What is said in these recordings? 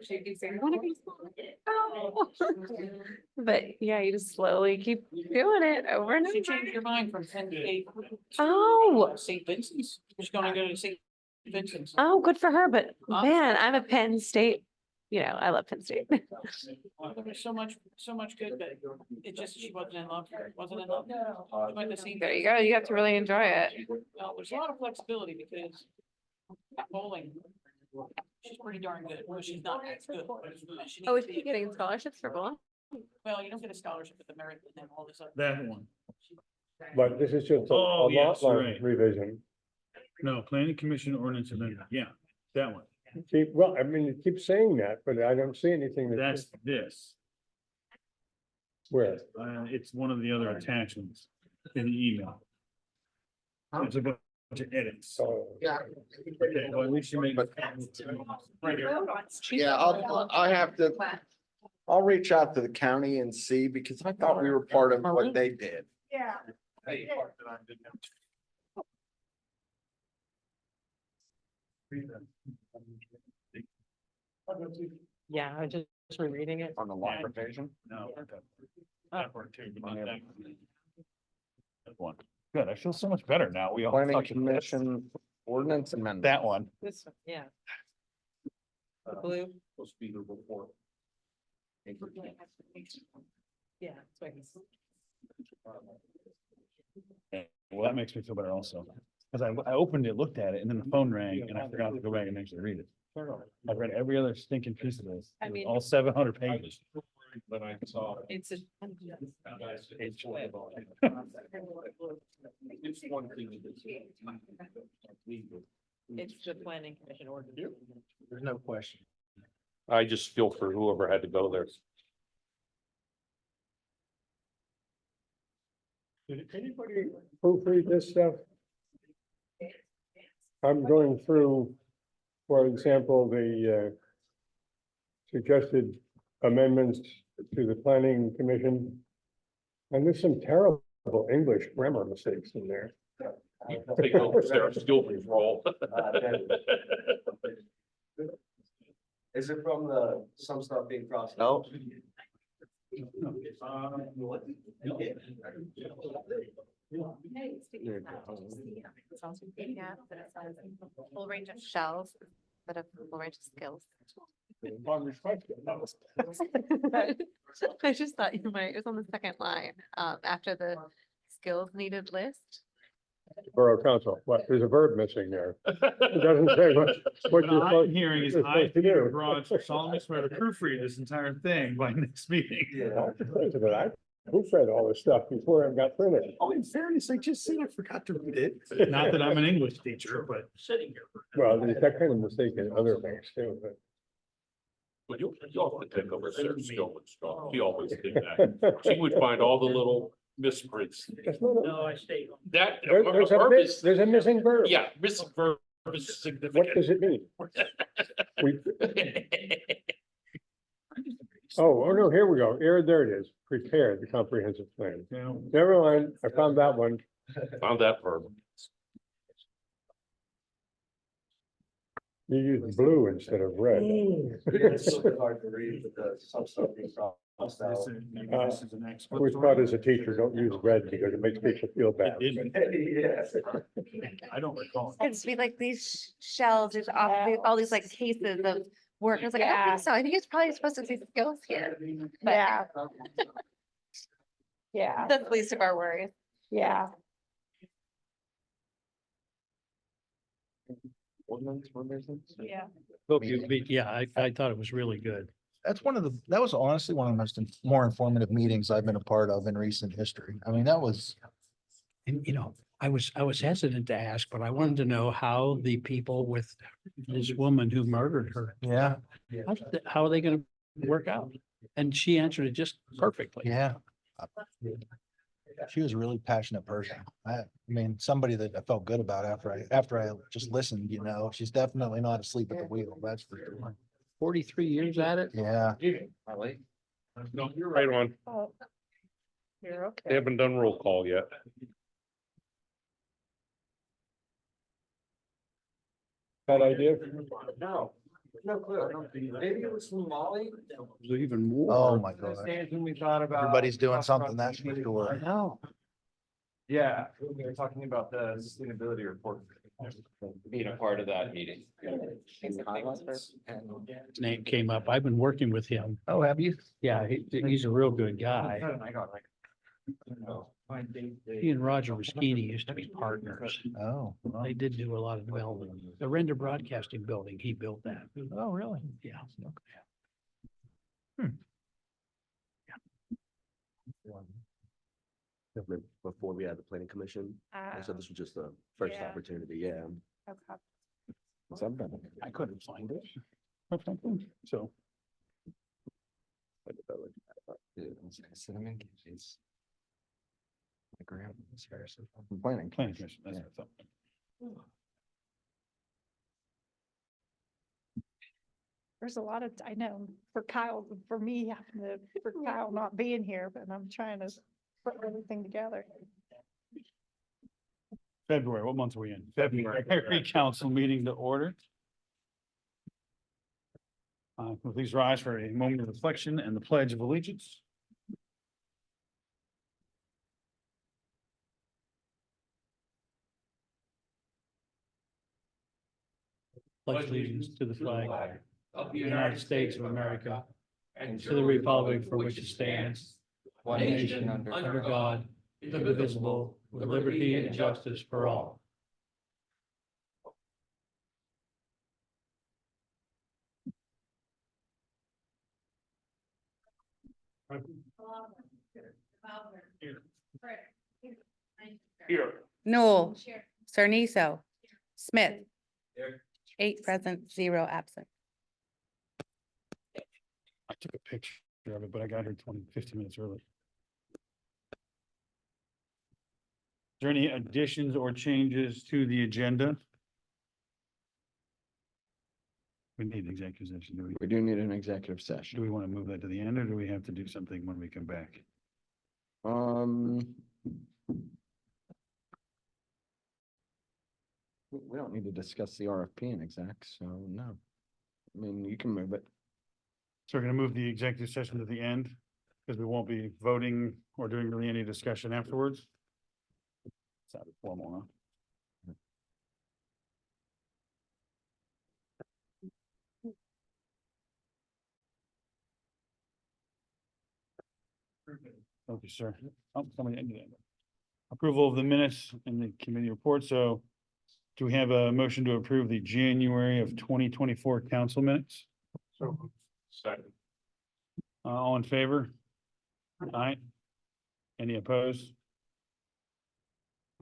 She'd be saying, "I wanna be small." Oh. But yeah, you just slowly keep doing it over and She over. changed her mind from 10 to 8. Oh, St. Vincent's. She's gonna go to St. Vincent's. oh, good for her. But man, I'm a Penn State. You know, I love Penn State. There was so much good, but it just, she wasn't in love. Wasn't in love. She went to St. There you go. You have to really enjoy it. Well, there's a lot of flexibility because bowling, she's pretty darn good. Well, she's not as good. She Oh, needs is to she be- getting scholarships for bowling? Well, you don't get a scholarship with the merit and then all this other. That one. But this is just a Oh, lot yes, line right. revision. No, planning commission ordinance amendment. Yeah, that one. Well, I mean, you keep saying that, but I don't see anything That's this. where. It's one of the other attachments in the email. It's a bunch of edits. So, Okay, well, at least you made. Yeah, I have to, I'll reach out to the county and see, because I thought we were part of what they did. Yeah. Yeah, I just rereading it. On the line revision. No. That part too, but not that one. That one. Good, I feel so much better now. We all. Planning talked about this. commission ordinance amendment. That one. This one, yeah. The blue. Supposed to be the report. Yeah. That's why he's- Well, that makes me feel better also. Cause I opened it, looked at it, and then the phone rang and I forgot to go back and actually read it. I read every other stinking piece of this, I mean- all 700 pages. But I saw. It's a. It's the planning commission ordinance. There's no question. I just feel for whoever had to go there. did anybody proofread this stuff? I'm going through, for example, the suggested amendments to the planning commission. And there's some terrible English grammar mistakes in there. Take over Sarah Stillman's role. Is it from the, some stuff being crossed? No. Full range of shells instead of full range of skills. I just thought you might, it was on the second line, after the skills needed list. Borough Council, what, there's a verb missing there. It doesn't say what What you're I'm supposed. hearing is you're I, supposed to Peter do. Broad, solemnly swear to proofread this entire thing by next meeting. But I proofread all this stuff before it got printed. Oh, in fairness, I just said I forgot to read it. Not that I'm an English teacher, but. Sitting here. Well, there's that kind of mistake in other things too, but. But you have to take over Sarah Stillman's job. She always did that. She would find all the little misprints. That's not a- No, I stayed. That. There's a missing verb. Yeah, missing verb is What significant. does it mean? We, oh, no, here we go. Here, there it is. Prepare the comprehensive plan. Yeah. Never mind, I found that one. Found that verb. You use blue instead of red. It's so hard to read, but the some stuff being crossed out. This is an I expert. was taught as a teacher, don't use red because it makes people feel bad. It didn't. Yes. I don't recall. It'd be like these shells, there's all these like cases of work. I was like, I don't think so. I think it's probably supposed to say skills here. But Yeah. Yeah, that's the least of our worries. yeah. Yeah. Hope you, yeah, I thought it was really good. That's that was honestly one of the more informative meetings I've been a part of in recent history. I mean, that was. And, you know, I was hesitant to ask, but I wanted to know how the people with this woman who murdered her, Yeah, how are they gonna work out? And she answered it just perfectly. yeah. She was a really passionate person. I mean, somebody that I felt good about after I just listened, you know, she's definitely not asleep at the wheel, that's for sure. 43 years at it. Yeah. No, you're right on. Oh. You're They okay. haven't done roll call yet. That idea? No. No clue. Maybe it was from Molly. Even more. Oh, my God. Understand when we thought about. Everybody's doing talking about something, that's for the- sure. know. Yeah, we were talking about the sustainability report. Being a part of that meeting. His name came up. I've been working with him. Oh, have you? Yeah, he's a real good guy. I got like. He and Roger Moschini used to be partners. Oh, well. They did do a lot of development. The Render Broadcasting Building, he built that. Oh, really? Yeah. Before we had the planning commission, so this was just the first yeah. opportunity, yeah. Okay. I couldn't find it. quite frankly. So, Cinnamon candies. My grandma's hair. planning commission, that's what I thought. There's a lot of, I know, for Kyle, for me, for Kyle not being here, but I'm trying to put everything together. February, what month are we in? February council meeting to order. Please rise for a moment of reflection and the pledge of allegiance. Pledge allegiance to the flag of the United States of America and to the republic for which it stands, one nation under God, indivisible, with liberty and justice for all. Here. Noel, Cerniso, Smith. 8 present, 0 absent. I took a picture of it, but I got here 15 minutes early. Is there any additions or changes to the agenda? We need executive session. Do We do need an executive do session. we want to move that to the end or do we have to do something when we come back? We don't need to discuss the RFP in exec, so no. I mean, you can move it. So we're gonna move the executive session to the end because we won't be voting or doing really any discussion afterwards. Sounded formal, huh? Thank you, sir. Oh, somebody ended it. Approval of the minutes and the committee report. So do we have a motion to approve the January of 2024 council minutes? So, second. All in favor? Aye. Any opposed?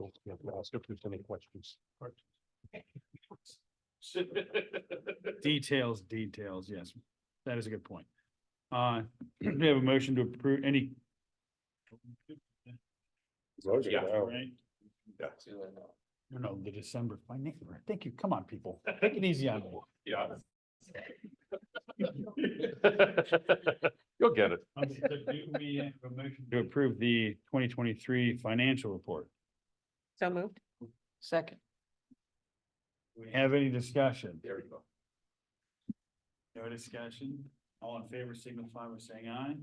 Ask if there's any questions. Details, yes. That is a good point. Do we have a motion to approve any? Yeah. Right? No, the December finance. Thank you. Come on, people. Take it easy on me. Yeah. You'll get it. Do we have a motion to approve the 2023 financial report? So moved. Second. Do we have any discussion? There you go. No discussion? All in favor signify by saying aye.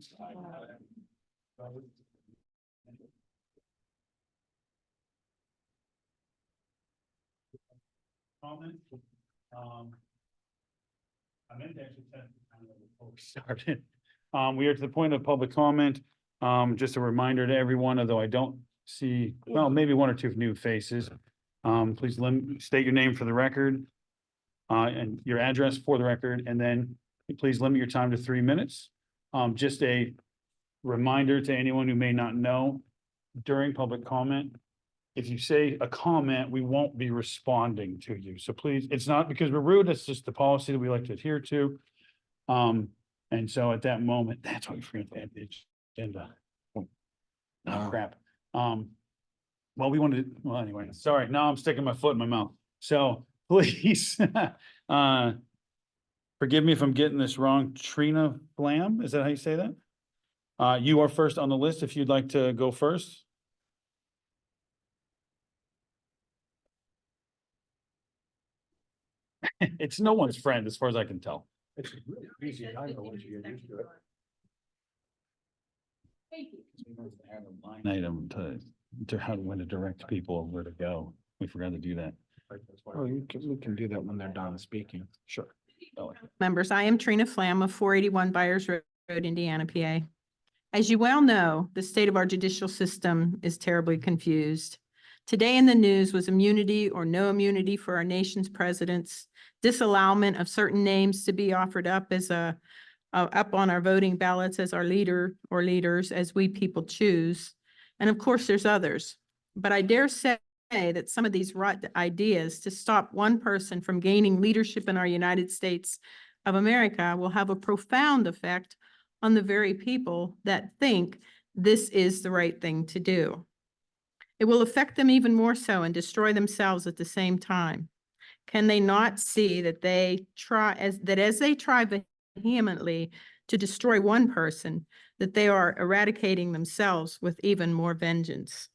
Comment? I meant to actually test it kind of before we started. We are to the point of public comment. Just a reminder to everyone, although I don't see, well, maybe one or two new faces. Please state your name for the record. And your address for the record, and then please limit your time to 3 minutes. Just a reminder to anyone who may not know, during public comment, if you say a comment, we won't be responding to you. So please, it's not because we're rude, it's just the policy that we like to adhere to. And so at that moment, that's why we forgot to add the agenda. Oh, crap. Well, we wanted, well, anyway, sorry, now I'm sticking my foot in my mouth. So please, forgive me if I'm getting this wrong. Trina Blam, is that how you say that? You are first on the list if you'd like to go first. It's no one's friend as far as I can tell. It's really easy, I know once you get used to it. Line item to how, when to direct people where to go. We forgot to do that. Oh, we can do that when they're done speaking. Sure. Oh, Members, I am Trina Flam of 481 Byers Road, Indiana, PA. As you well know, the state of our judicial system is terribly confused. Today in the news was immunity or no immunity for our nation's presidents, disallowment of certain names to be offered up as up on our voting ballots as our leader or leaders as we people choose. And of course, there's others. But I dare say that some of these ideas to stop one person from gaining leadership in our United States of America will have a profound effect on the very people that think this is the right thing to do. It will affect them even more so and destroy themselves at the same time. Can they not see that as they try vehemently to destroy one person, that they are eradicating themselves with even more vengeance?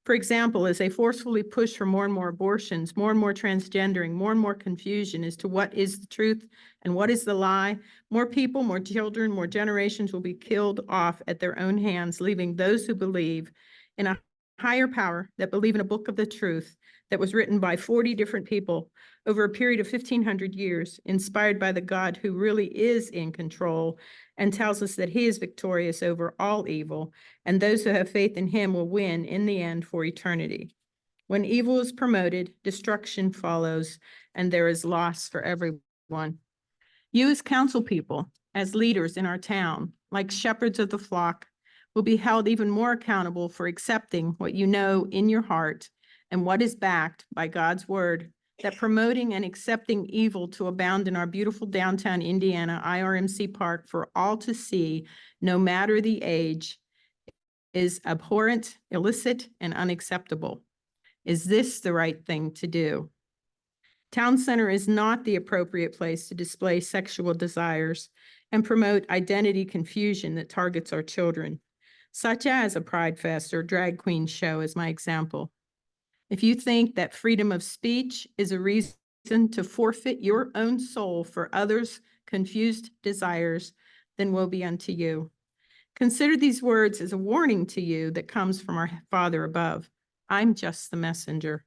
For example, as they forcefully push for more and more abortions, more and more transgendering, more and more confusion as to what is the truth and what is the lie, more people, more children, more generations will be killed off at their own hands, leaving those who believe in a higher power, that believe in a book of the truth that was written by 40 different people over a period of 1,500 years, inspired by the God who really is in control and tells us that he is victorious over all evil, and those who have faith in him will win in the end for eternity. When evil is promoted, destruction follows, and there is loss for everyone. You as council people, as leaders in our town, like shepherds of the flock, will be held even more accountable for accepting what you know in your heart and what is backed by God's word, that promoting and accepting evil to abound in our beautiful downtown Indiana IRMC Park for all to see, no matter the age, is abhorrent, illicit, and unacceptable. Is this the right thing to do? Town Center is not the appropriate place to display sexual desires and promote identity confusion that targets our children, such as a Pride Fest or drag queen show as my example. If you think that freedom of speech is a reason to forfeit your own soul for others' confused desires, then woe be unto you. Consider these words as a warning to you that comes from our Father above. I'm just the messenger.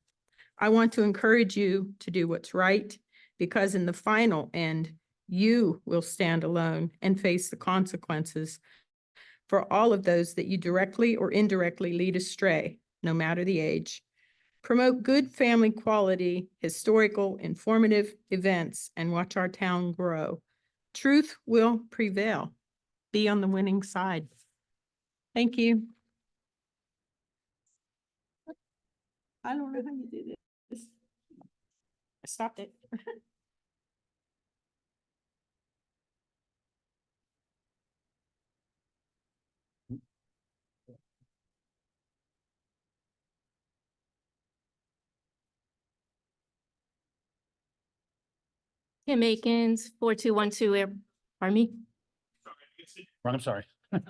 I want to encourage you to do what's right, because in the final end, you will stand alone and face the consequences for all of those that you directly or indirectly lead astray, no matter the age. Promote good family quality, historical, informative events, and watch our town grow. Truth will prevail. Be on the winning side. Thank you. I don't know how you do this. I stopped it. Kim Akins, 4212, pardon me? Ron, I'm sorry. Ask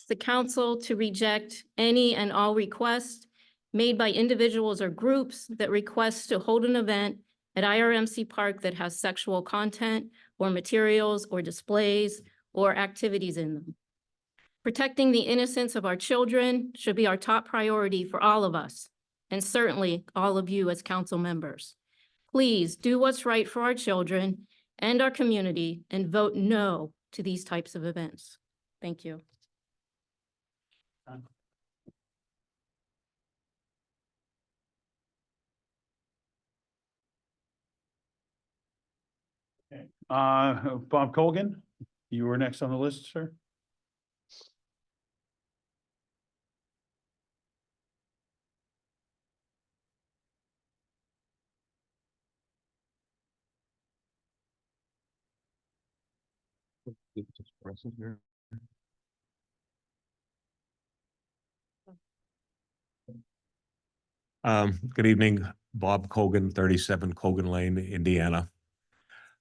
the council to reject any and all requests made by individuals or groups that request to hold an event at IRMC Park that has sexual content or materials or displays or activities in them. Protecting the innocence of our children should be our top priority for all of us, and certainly all of you as council members. Please do what's right for our children and our community and vote no to these types of events. Thank you. Bob Colgan, you were next on the list, sir. Good evening, Bob Cogan, 37 Cogan Lane, Indiana.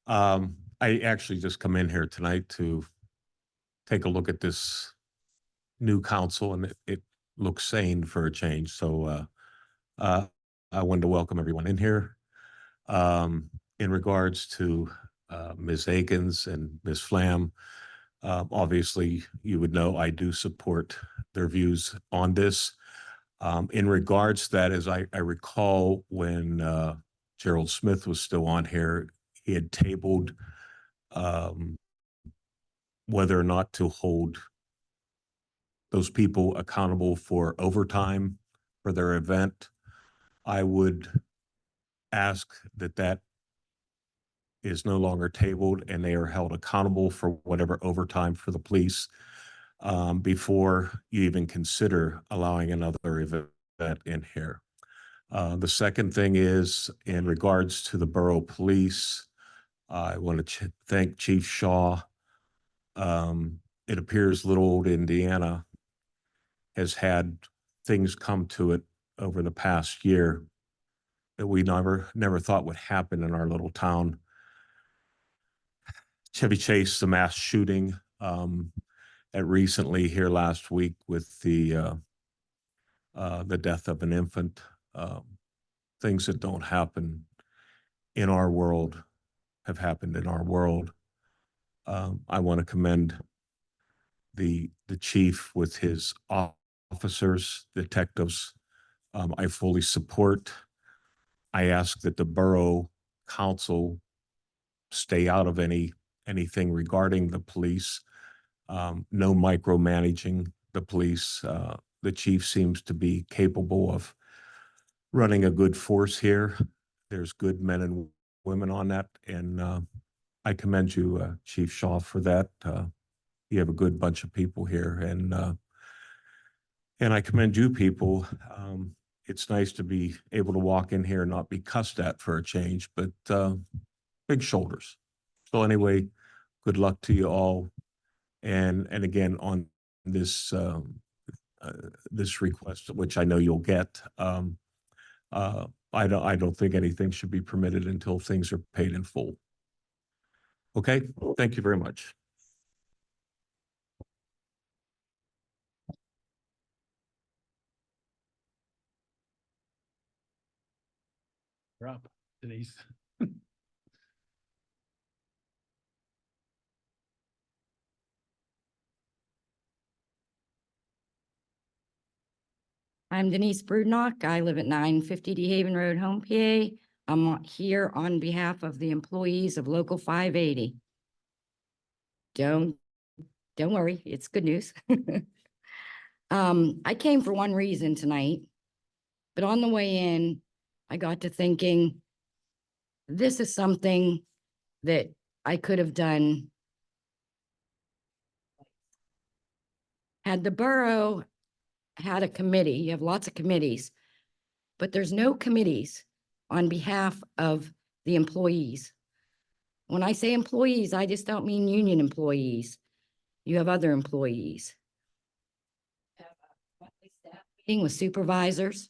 I actually just come in here tonight to take a look at this new council, and it looks sane for a change. So I wanted to welcome everyone in here. In regards to Ms. Akins and Ms. Flam, obviously, you would know I do support their views on this. In regards to that, as I recall, when Gerald Smith was still on here, he had tabled whether or not to hold those people accountable for overtime for their event. I would ask that that is no longer tabled and they are held accountable for whatever overtime for the police before you even consider allowing another event in here. The second thing is in regards to the borough police, I want to thank Chief Shaw. It appears little old Indiana has had things come to it over the past year that we never thought would happen in our little town. Chevy Chase, the mass shooting at recently here last week with the death of an infant, things that don't happen in our world have happened in our world. I want to commend the chief with his officers, detectives. I fully support. I ask that the borough council stay out of anything regarding the police. No micromanaging the police. The chief seems to be capable of running a good force here. There's good men and women on that, and I commend you, Chief Shaw, for that. You have a good bunch of people here, and I commend you people. It's nice to be able to walk in here and not be cussed at for a change, but big shoulders. So anyway, good luck to you all. And again, on this this request, which I know you'll get, I don't think anything should be permitted until things are paid in full. Okay, thank you very much. You're up, Denise. I'm Denise Brudnock. I live at 950 DeHaven Road, Home, PA. I'm here on behalf of the employees of Local 580. Don't worry, it's good news. I came for one reason tonight, but on the way in, I got to thinking, this is something that I could have done. Had the borough had a committee, you have lots of committees, but there's no committees on behalf of the employees. When I say employees, I just don't mean union employees. You have other employees. Meeting with supervisors,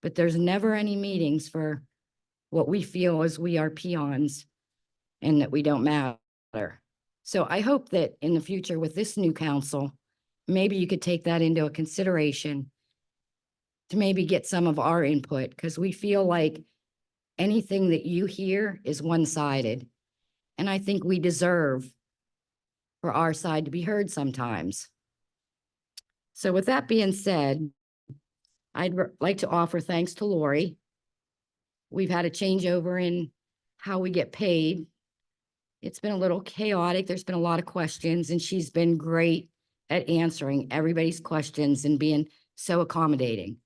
but there's never any meetings for what we feel as we are peons and that we don't matter. So I hope that in the future with this new council, maybe you could take that into a consideration to maybe get some of our input, because we feel like anything that you hear is one-sided. And I think we deserve for our side to be heard sometimes. So with that being said, I'd like to offer thanks to Lori. We've had a changeover in how we get paid. It's been a little chaotic. There's been a lot of questions, and she's been great at answering everybody's questions and being so accommodating.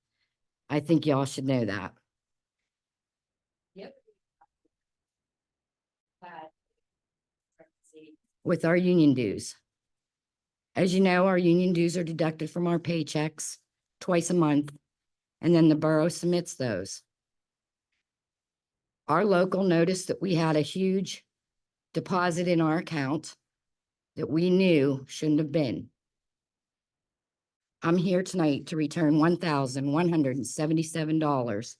I think y'all should know that. Yep. With our union dues. As you know, our union dues are deducted from our paychecks twice a month, and then the borough submits those. Our local noticed that we had a huge deposit in our account that we knew shouldn't have been. I'm here tonight to return $1,177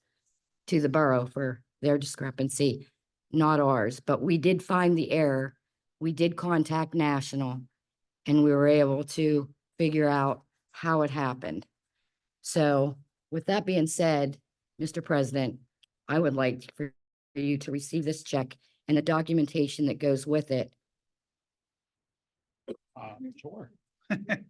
to the borough for their discrepancy, not ours, but we did find the error. We did contact National, and we were able to figure out how it happened. So with that being said, Mr. President, I would like for you to receive this check and the documentation that goes with it. Sure. I-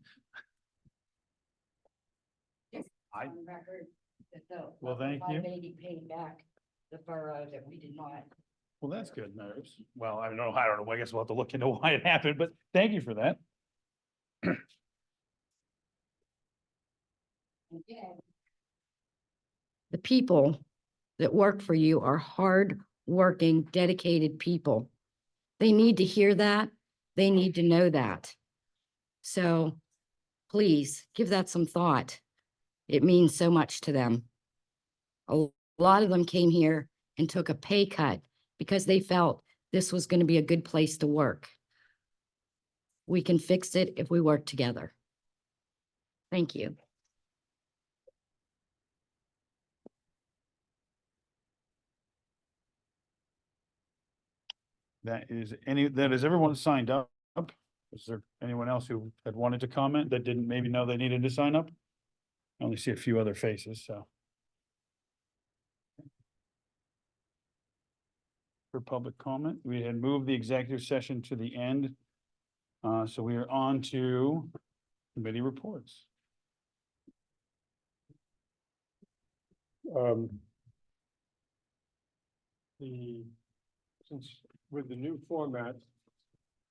Well, thank you. 580 paid back the borough that we did not. Well, that's good news. Well, I don't know. I guess we'll have to look into why it happened, but thank you for that. The people that work for you are hard-working, dedicated people. They need to hear that. They need to know that. So please give that some thought. It means so much to them. A lot of them came here and took a pay cut because they felt this was going to be a good place to work. We can fix it if we work together. Thank you. That is everyone signed up? Is there anyone else who had wanted to comment that didn't maybe know they needed to sign up? I only see a few other faces, so. For public comment, we had moved the executive session to the end. So we are on to committee reports. Since with the new format,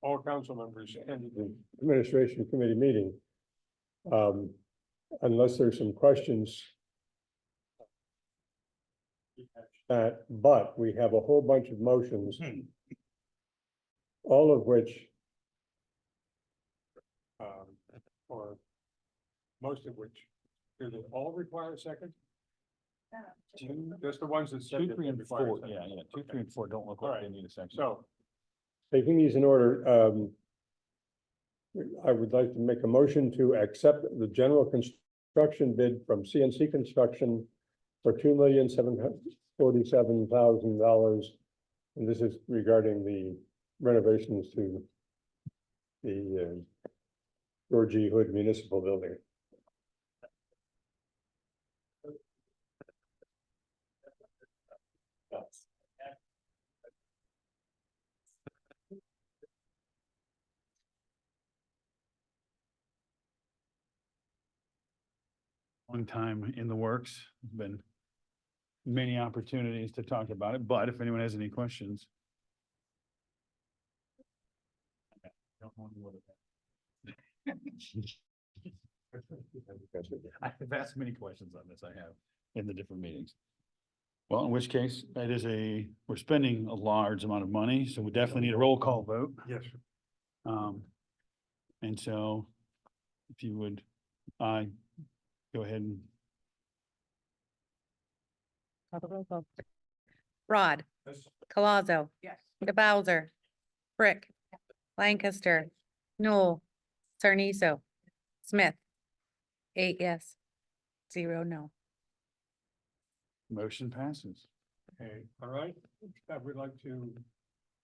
all council members attended the administration committee meeting. Unless there's some questions. But we have a whole bunch of motions. All of which. Or most of which, do they all require a second? Just the ones that. 2, 3, and 4. Yeah, 2, 3, and 4 don't look like they need a second. So, taking these in order, I would like to make a motion to accept the general construction bid from CNC Construction for $2,747,000. And this is regarding the renovations to the George E. Hood Municipal Building. Long time in the works. There's been many opportunities to talk about it, but if anyone has any questions. I've asked many questions on this, I have, in the different meetings. Well, in which case, we're spending a large amount of money, so we definitely need a roll call vote. Yes. And so if you would, go ahead and. Rod, Yes. Colazo, Yes. DeBowser, Brick, Lancaster, Newell, Sarniso, Smith. 8 yes, 0 no. Motion passes. Okay, all right. I would like to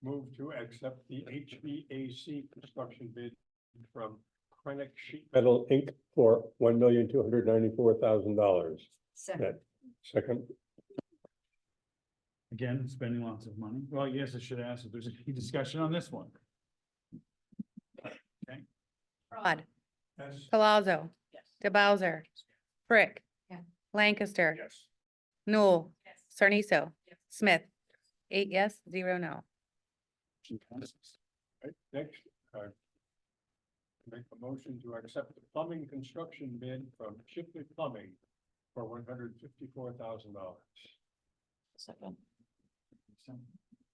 move to accept the HVAC construction bid from Krennic Sheet Metal Inc. for $1,294,000. Second. Again, spending lots of money. Well, yes, I should ask if there's any discussion on this one. Okay. Rod, Yes. Colazo, Yes. DeBowser, Brick, Yeah. Lancaster, Yes. Newell, Yes. Sarniso, Smith. 8 yes, 0 no. Motion passes. Right, next, make a motion to accept the plumbing construction bid from Shipley Plumbing for $154,000. Second.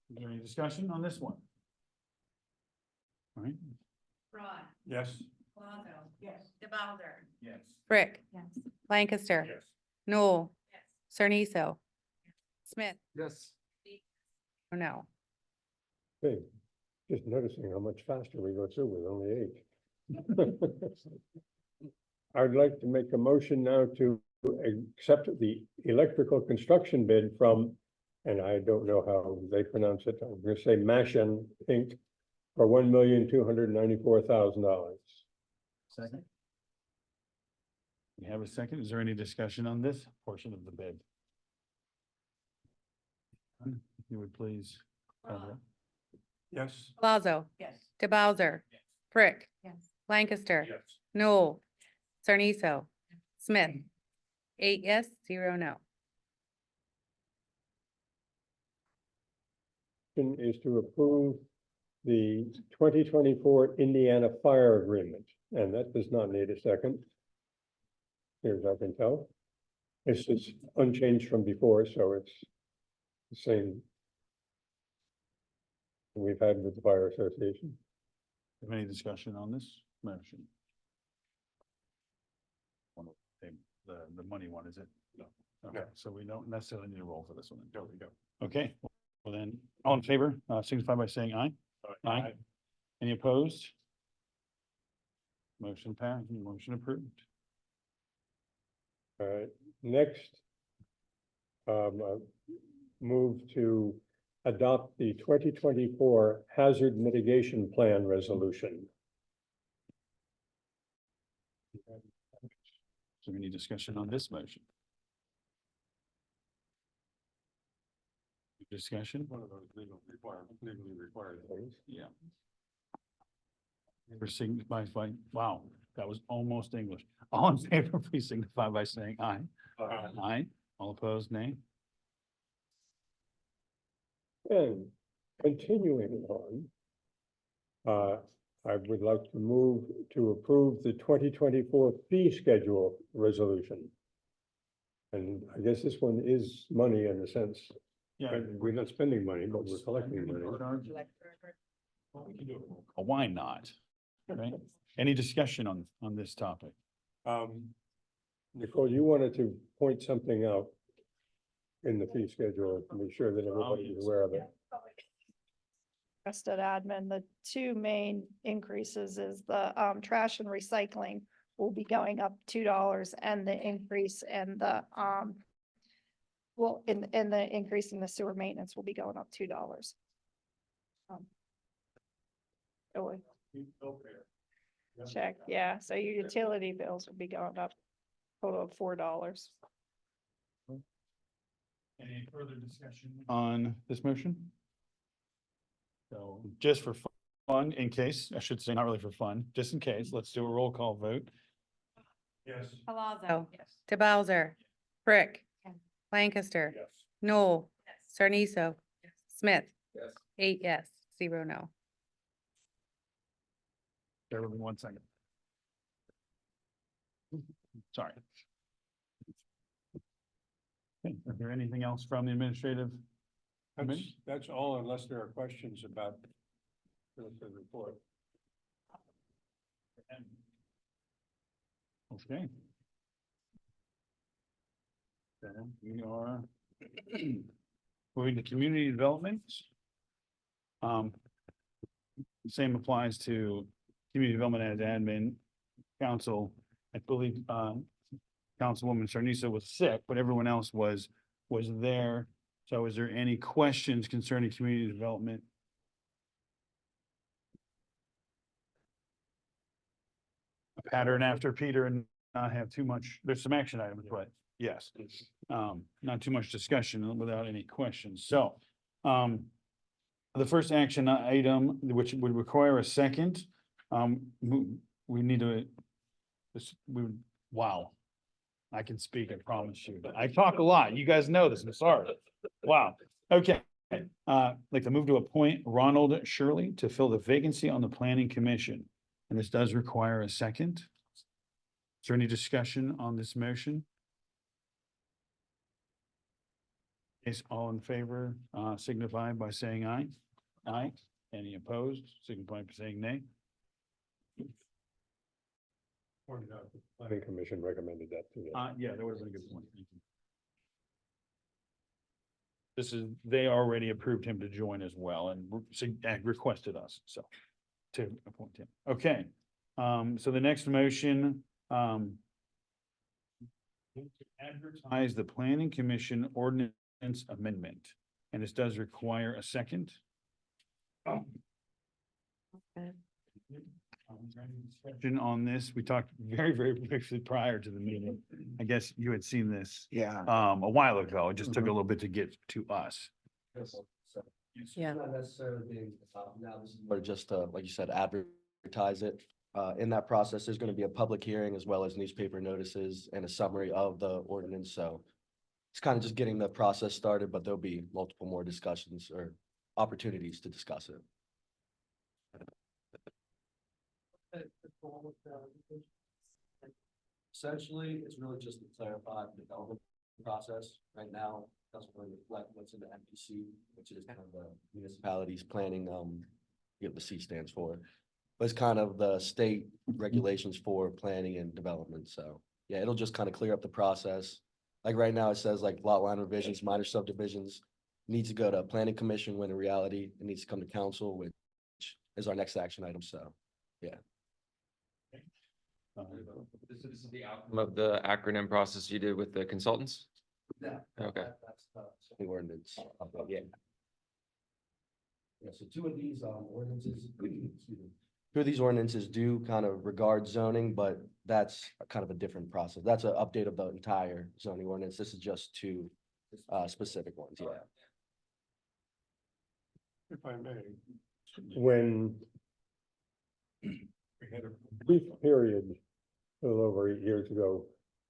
Is there any discussion on this one? All right, Rod, Yes. Colazo, Yes. DeBowser, yes. Brick, Lancaster, Yes. Newell, Sarniso, Smith. Yes. No. Hey, just noticing how much faster we go through with only 8. I'd like to make a motion now to accept the electrical construction bid from, and I don't know how they pronounce it, I'm gonna say Mashan Inc. for $1,294,000. Second. We have a second. Is there any discussion on this portion of the bid? If you would please. call the roll. Yes. Plazo, Yes. DeBowser, Frick, Yes. Lancaster, Yes. Noel, Sarniso, Smith. 8 yes, 0 no. Is to approve the 2024 Indiana Fire Agreement, and that does not need a second. Here as I can tell. It's just unchanged from before, so it's the same we've had with the Fire Association. Have any discussion on this motion? One of the money one, is it? No. Okay, so we don't necessarily need a roll for this one. There we go. Okay, well then, all in favor, signify by saying aye. Aye. Any opposed? Motion passed, motion approved. All right, next. Move to adopt the 2024 Hazard Mitigation Plan Resolution. So we need discussion on this motion. Discussion? One of those legally required things. Yeah. For signify by, wow, that was almost English. All in favor, please signify by saying aye. Aye. All opposed, nay. And continuing on, I would like to move to approve the 2024 fee schedule resolution. And I guess this one is money in a sense. Yeah. We're not spending money, but we're collecting money. Why not? Right? Any discussion on this topic? Nicole, you wanted to point something out in the fee schedule to make sure that everybody is aware of it. Rest of admin, the two main increases is the trash and recycling will be going up $2 and the increase and the and the increase in the sewer maintenance will be going up $2. Check, yeah, so your utility bills will be going up total of $4. Any further discussion on this motion? So just for fun, in case, I should say not really for fun, just in case, let's do a roll call vote. Yes. Palazzo, Yes. DeBowser, Frick, Yes. Lancaster, Yes. Noel, Sarniso, Smith. Yes. 8 yes, 0 no. Bear with me 1 second. Sorry. Okay, is there anything else from the administrative? committee? That's all unless there are questions about the report. Okay. So we are moving to community development. Same applies to community development as admin council. I believe, Councilwoman Sarniso was sick, but everyone else was there. So is there any questions concerning community development? A pattern after Peter and not have too much, there's some action items, but yes. Not too much discussion without any questions. So, the first action item, which would require a second, we need to, wow. I can speak, I promise you, but I talk a lot. You guys know this, I'm sorry. Wow, okay. Like to move to appoint Ronald Shirley to fill the vacancy on the planning commission. And this does require a second. Is there any discussion on this motion? Is all in favor, signify by saying aye. Aye. Any opposed, signify by saying nay. Or not, the planning commission recommended that to you. Yeah, that would have been a good point. Thank you. This is, they already approved him to join as well and requested us, so to appoint him. Okay, so the next motion, advertise the planning commission ordinance amendment, and this does require a second. Discussion on this, we talked very, very briefly prior to the meeting. I guess you had seen this. Yeah. A while ago. It just took a little bit to get to us. Yeah. Not necessarily, now this is more just to, like you said, advertise it. In that process, there's gonna be a public hearing as well as newspaper notices and a summary of the ordinance, so. It's kind of just getting the process started, but there'll be multiple more discussions or opportunities to discuss it. Essentially, it's really just to clarify the development process. Right now, doesn't really reflect what's in the MPC, which is kind of the municipalities planning, what the C stands for. But it's kind of the state regulations for planning and development, so, yeah, it'll just kind of clear up the process. Like right now, it says like lot line revisions, minor subdivisions, needs to go to planning commission, when in reality, it needs to come to council, which is our next action item, so, yeah. This is the outcome of the acronym process you did with the consultants? Yeah. Okay. That's the ordinance, yeah. Yeah, so two of these ordinances, excuse me. Two of these ordinances do kind of regard zoning, but that's kind of a different process. That's an update of the entire zoning ordinance. This is just two specific ones, yeah. If I may. When we had a brief period a little over 8 years ago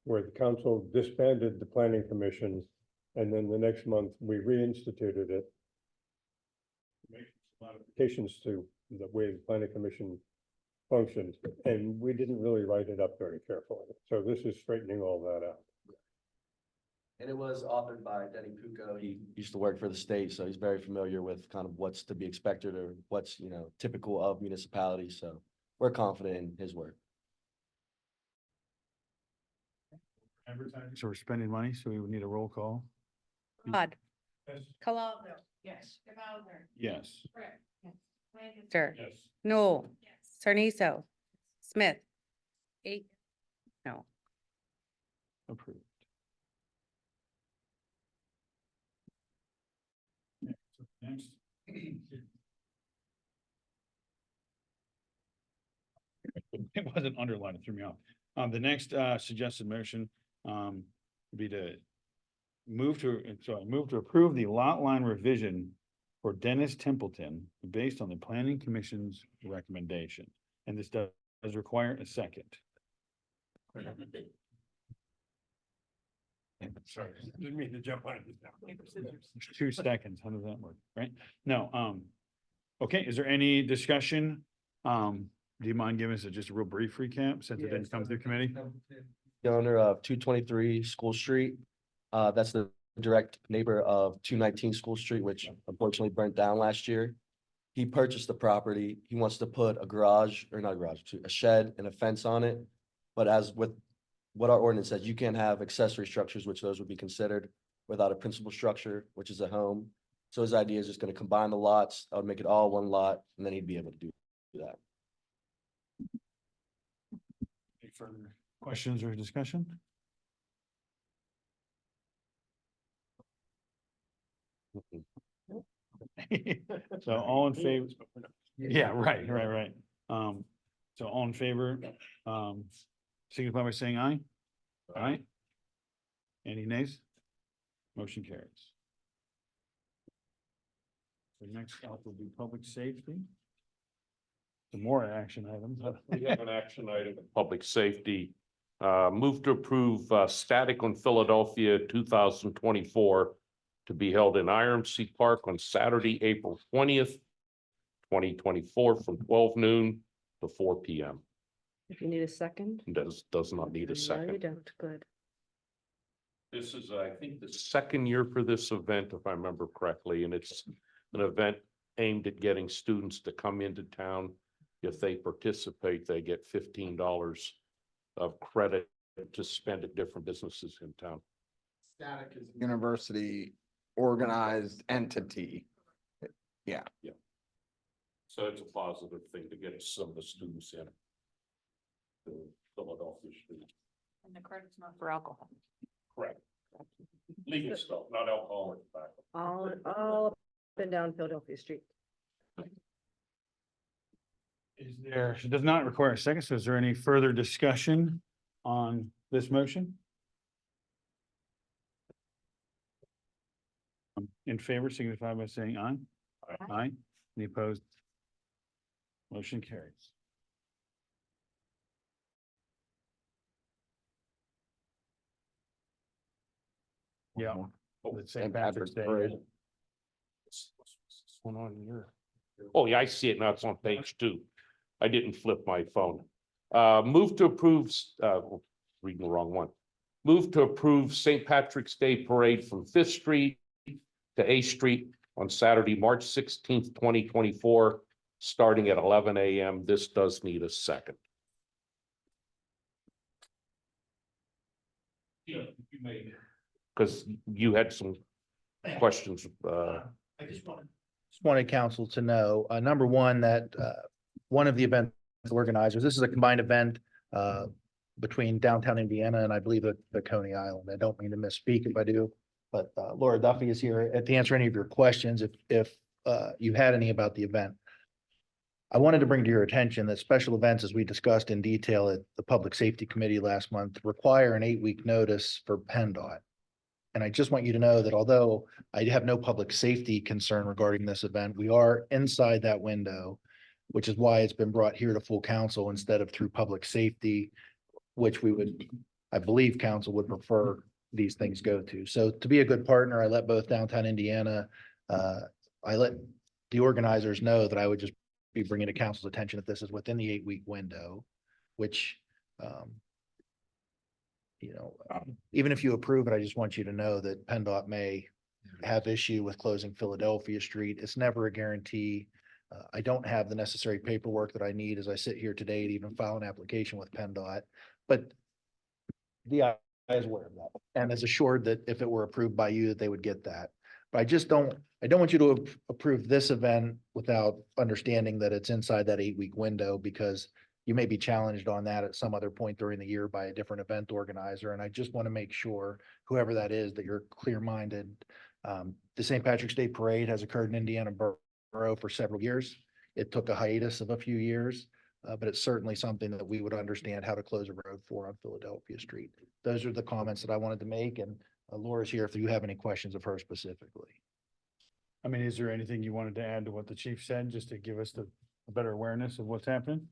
where the council disbanded the planning commission, and then the next month we reinstituted it. Made modifications to the way the planning commission functioned, and we didn't really write it up very carefully. So this is straightening all that out. And it was authored by Denny Pucco. He used to work for the state, so he's very familiar with kind of what's to be expected or what's, typical of municipalities. So we're confident in his work. Advertising, so we're spending money, so we would need a roll call. Todd. Yes. Calaldo. Yes. Yes. Sure. Yes. Noel. Sarniso. Smith. Eight. No. Approved. Next. It wasn't underlined, it threw me off. The next suggested motion would be to move to approve the lot line revision for Dennis Templeton based on the planning commission's recommendation. And this does require a second. Sorry, didn't mean to jump on it. 2 seconds, how does that work, right? No, okay, is there any discussion? Do you mind giving us just a real brief recap since it didn't come through committee? The owner of 223 School Street. That's the direct neighbor of 219 School Street, which unfortunately burnt down last year. He purchased the property. He wants to put a garage, or not a garage, a shed and a fence on it. But as with what our ordinance says, you can't have accessory structures, which those would be considered, without a principal structure, which is a home. So his idea is just going to combine the lots. I would make it all one lot, and then he'd be able to do that. Any further questions or discussion? So all in favor? Yeah, right. So all in favor, signify by saying aye. Aye. Any nays? Motion carries. The next up will be public safety. Some more action items. We have an action item, public safety. Move to approve Static on Philadelphia 2024 to be held in IRMC Park on Saturday, April 20th, 2024 from 12 noon to 4 p.m. If you need a second. Does not need a No, you second. don't. Good. This is, I think, the second year for this event, if I remember correctly, and it's an event aimed at getting students to come into town. If they participate, they get $15 of credit to spend at different businesses in town. Static is a university organized entity. Yeah. So it's a positive thing to get some of the students in. To Philadelphia Street. And the credit's not for alcohol. Correct. Legal stuff, not alcohol or tobacco. All up and down Philadelphia Street. It does not require a second, so is there any further discussion on this motion? in favor signify by saying aye. Aye. Any opposed? Motion carries. Yeah. The St. Patrick's Day. What's going on here? Oh, yeah, I see it now. It's on page 2. I didn't flip my phone. Move to approve, reading the wrong one. Move to approve St. Patrick's Day Parade from Fifth Street to A Street on Saturday, March 16th, 2024, starting at 11 a.m. This does need a second. Because you had some questions. Just wanted council to know, number one, that one of the event organizers, this is a combined event between downtown Indiana and I believe the Coney Island. I don't mean to misspeak if I do, but Laura Duffy is here to answer any of your questions if you had any about the event. I wanted to bring to your attention that special events, as we discussed in detail at the Public Safety Committee last month, require an 8-week notice for PennDOT. And I just want you to know that although I have no public safety concern regarding this event, we are inside that window, which is why it's been brought here to full council instead of through public safety, which we would, I believe council would prefer these things go to. So to be a good partner, I let both downtown Indiana, I let the organizers know that I would just be bringing to council's attention that this is within the 8-week window, which, even if you approve it, I just want you to know that PennDOT may have issue with closing Philadelphia Street. It's never a guarantee. I don't have the necessary paperwork that I need as I sit here today to even file an application with PennDOT, but the DI is aware of that and is assured that if it were approved by you, that they would get that. But I don't want you to approve this event without understanding that it's inside that 8-week window, because you may be challenged on that at some other point during the year by a different event organizer. And I just want to make sure, whoever that is, that you're clear-minded. The St. Patrick's Day Parade has occurred in Indiana Borough for several years. It took a hiatus of a few years, but it's certainly something that we would understand how to close a road for on Philadelphia Street. Those are the comments that I wanted to make, and Laura's here if you have any questions of her specifically. I mean, is there anything you wanted to add to what the chief said, just to give us a better awareness of what's happening?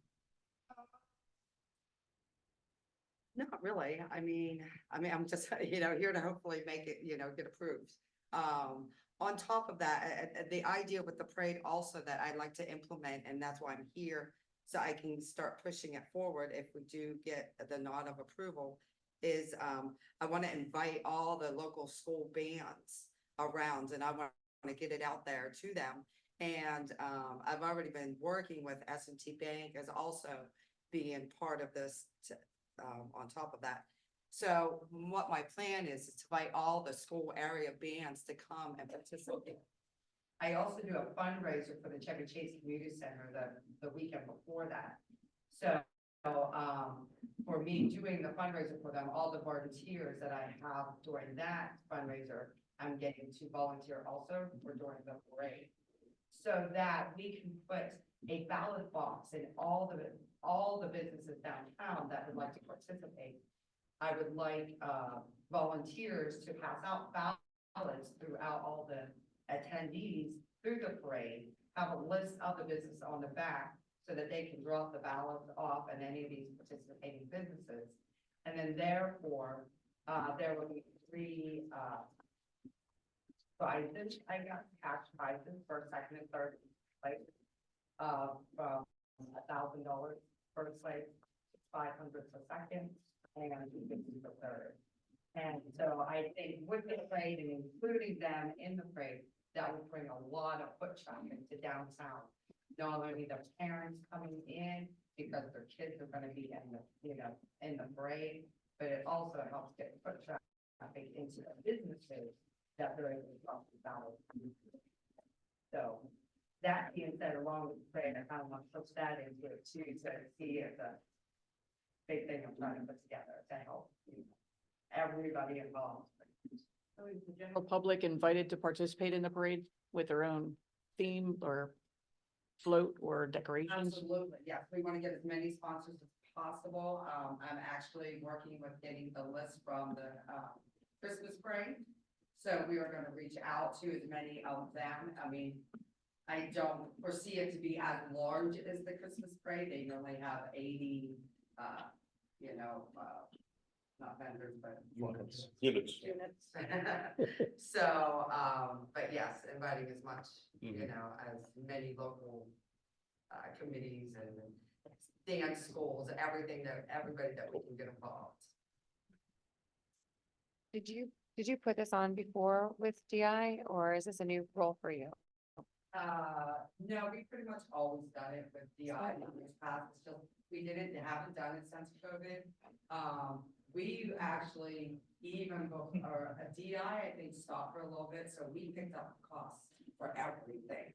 Not really. I mean, I'm just, here to hopefully make it, get approved. On top of that, the idea with the parade also that I'd like to implement, and that's why I'm here, so I can start pushing it forward if we do get the nod of approval, is I want to invite all the local school bands around, and I want to get it out there to them. And I've already been working with S&T Bank as also being part of this on top of that. So what my plan is to invite all the school area bands to come and participate. I also do a fundraiser for the Chevy Chase Community Center the weekend before that. So for me doing the fundraiser for them, all the volunteers that I have during that fundraiser, I'm getting to volunteer also for during the parade, so that we can put a ballot box in all the businesses downtown that would like to participate. I would like volunteers to pass out ballots throughout all the attendees through the parade, have a list of the business on the back so that they can drop the ballots off at any of these participating businesses. And then therefore, there will be 3 prizes, I guess, cash prizes for second and third place, from $1,000 first place, $500 for second, and $50 for third. And so I think with the parade and including them in the parade, that would bring a lot of foot traffic to downtown. Not only the parents coming in because their kids are going to be in the parade, but it also helps get foot traffic into the businesses that they're able to talk about. So that being said, along with the parade, I kind of want to push that into it too, to see if the big thing I'm trying to put together to help everybody involved. So is the general public invited to participate in the parade with their own theme or float or decorations? Absolutely, yes. We want to get as many sponsors as possible. I'm actually working with getting the list from the Christmas parade. So we are gonna reach out to as many of them. I mean, I don't foresee it to be as large as the Christmas parade. They normally have 80, you know, not vendors, but Units. units. So, but yes, inviting as much, you know, as many local committees and dance schools, everything that, everybody that we can get involved. Did you put this on before with DI or is this a new role for you? No, we pretty much always done it with DI in years past. It's just, we haven't done it since COVID. We actually even before a DI, I think stopped for a little bit, so we picked up costs for everything.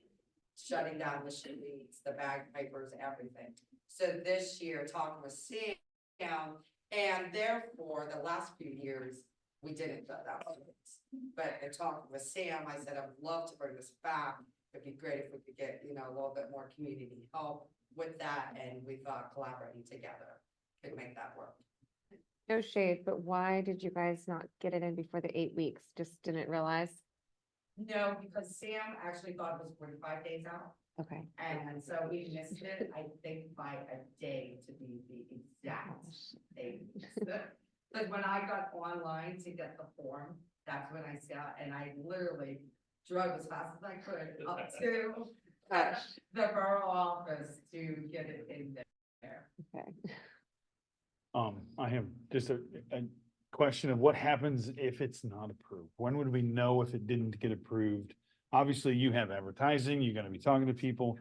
Shutting down the streets, the bagpipers, everything. So this year, talking with Sam, and therefore the last few years, we didn't shut down streets. But in talking with Sam, I said, I would love to bring this back. It'd be great if we could get, you know, a little bit more community help with that, and we thought collaborating together could make that work. No shade, but why did you guys not get it in before the 8 weeks? Just didn't realize? No, because Sam actually thought it was 45 days out. Okay. And so we missed it, I think by a day to be the exact date. But when I got online to get the form, that's when I saw, and I literally drove as fast as I could up to the borough office to get it in there. Okay. I have just a question of what happens if it's not approved? When would we know if it didn't get approved? Obviously, you have advertising, you're gonna be talking to people.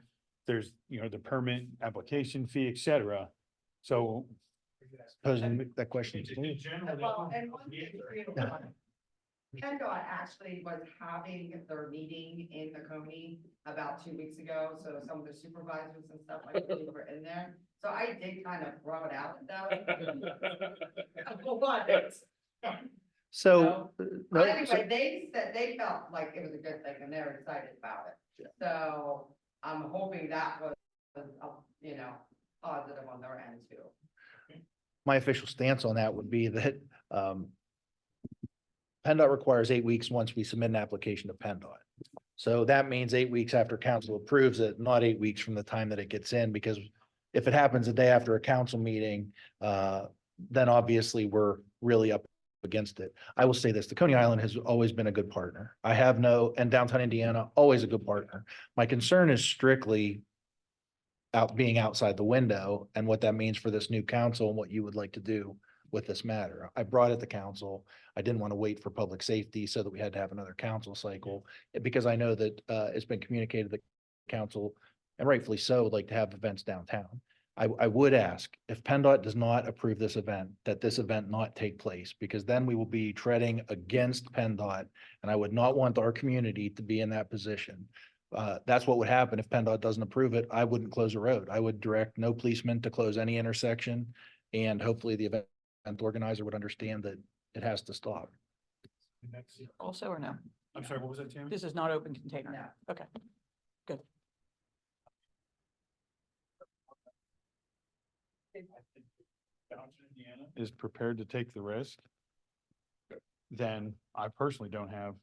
There's, you know, the permit, application fee, et cetera. So. Posing that question. to you. Well, and one thing, PennDOT actually was having their meeting in the Coney about 2 weeks ago, so some of the supervisors and stuff like that were in there. So I did kind of throw it out at them. So. no, Anyway, so- they said they felt like it was a good thing and they're excited about it. So I'm hoping that was, you know, positive on their end too. My official stance on that would be that, PennDOT requires 8 weeks once we submit an application to PennDOT. So that means 8 weeks after council approves it, not 8 weeks from the time that it gets in, because if it happens a day after a council meeting, then obviously we're really up against it. I will say this, the Coney Island has always been a good partner. And downtown Indiana, always a good partner. My concern is strictly being outside the window and what that means for this new council and what you would like to do with this matter. I brought it to council. I didn't want to wait for public safety so that we had to have another council cycle, because I know that it's been communicated that council, and rightfully so, would like to have events downtown. I would ask if PennDOT does not approve this event, that this event not take place, because then we will be treading against PennDOT, and I would not want our community to be in that position. That's what would happen if PennDOT doesn't approve it. I wouldn't close a road. I would direct no policeman to close any intersection, and hopefully the event organizer would understand that it has to stop. Also or no? I'm sorry, what was that, Tammy? This is not open container. No. Okay, good. Is prepared to take the risk, then I personally don't have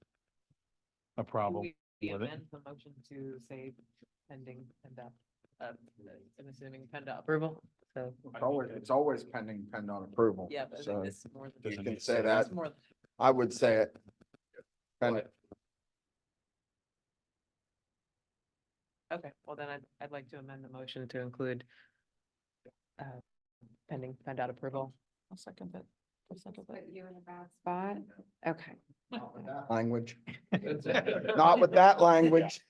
a problem We with it. amend the motion to say pending PennDOT, I'm assuming PennDOT approval, so. It's always pending PennDOT approval. Yeah, but I So think this is more than. you can say that. It's more than- I would say it. And Okay, well then I'd like to amend the motion to include pending PennDOT approval. I'll second that. I'll second that. Put you in a bad spot? Okay. language. Not with that language.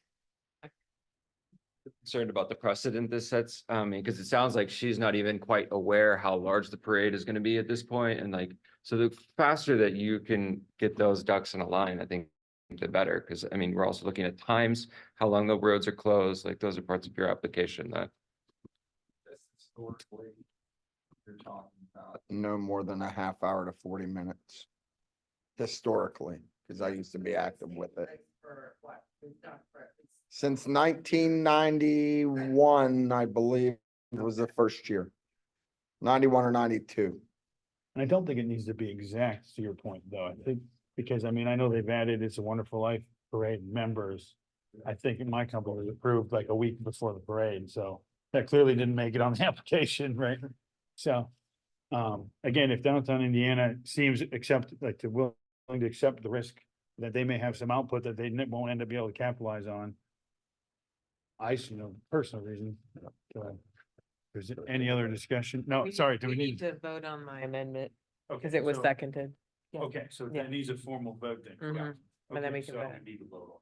Concerned about the precedent this sets, because it sounds like she's not even quite aware how large the parade is gonna be at this point, and like, so the faster that you can get those ducks in a line, I think the better, because I mean, we're also looking at times, how long the roads are closed, like those are parts of your application that. Historically, you're talking about no more than a half hour to 40 minutes. Historically, because I used to be active with it. For what we've done for it. Since 1991, I believe was the first year. 91 or 92. And I don't think it needs to be exact, to your point, though. I think Because I mean, I know they've added It's a Wonderful Life parade members. I think in my company was approved like a week before the parade, so that clearly didn't make it on the application, right? So, again, if downtown Indiana seems like they're willing to accept the risk that they may have some output that they won't end up being able to capitalize on. I see no personal reason. Is there any other discussion? No, sorry, do we need? To vote on my amendment, Okay, because it was so- seconded. Yeah. Okay, so Yeah. that needs a formal vote then. Mhm. And then Okay, we can so- vote.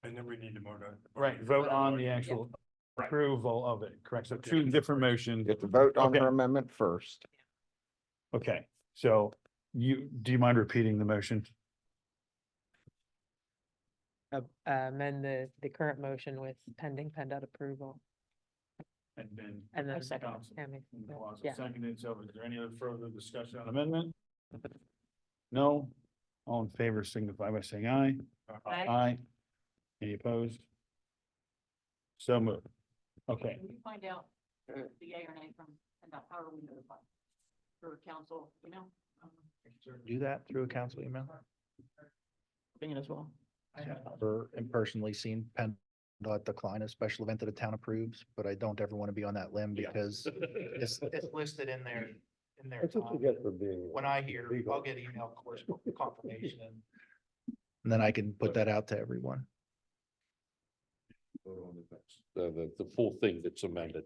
And then we need to vote on. Right, vote on the actual approval of it, correct? So two different motions. You have to vote on Okay. her amendment first. Okay, so do you mind repeating the motion? Amend the current motion with pending PennDOT approval. And then. And then Council. Tammy, And Clausen yeah. seconded, so is there any other further discussion on amendment? No, all in favor signify by saying aye. Aye. Any opposed? So moved. Okay, Can you find out the yay or nay from PennDOT? How are we notified? For council, you know? Do that through a council email. Opinion as well. Or and personally seen PennDOT decline a special event that a town approves, but I don't ever want to be on that limb because it's listed in there. That's what you get for being. When I hear, legal. I'll get email course confirmation. And then I can put that out to everyone. The full thing that's amended.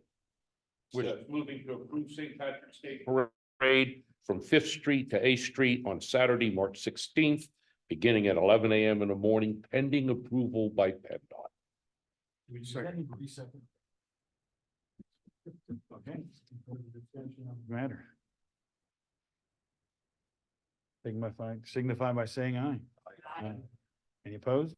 Which is moving to approve St. Patrick's Day Parade from Fifth Street to Eighth Street on Saturday, March 16th, beginning at 11 a.m. in the morning, pending approval by PennDOT. okay. Matter. Signify by saying aye. Aye. Any opposed?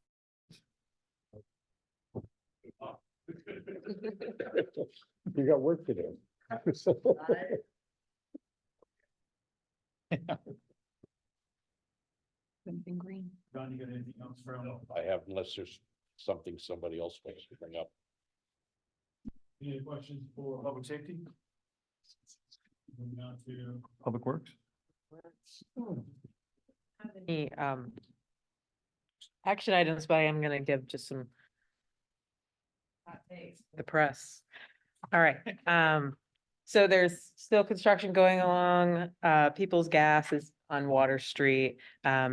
You got work to do. Something green. Don, you got anything else from? I have, unless there's something somebody else wants to bring up. Any questions for public safety? Moving on to Public Works. Any, action items, but I am gonna give just some. The press. All right, so there's still construction going along, People's Gas is on Water Street. PA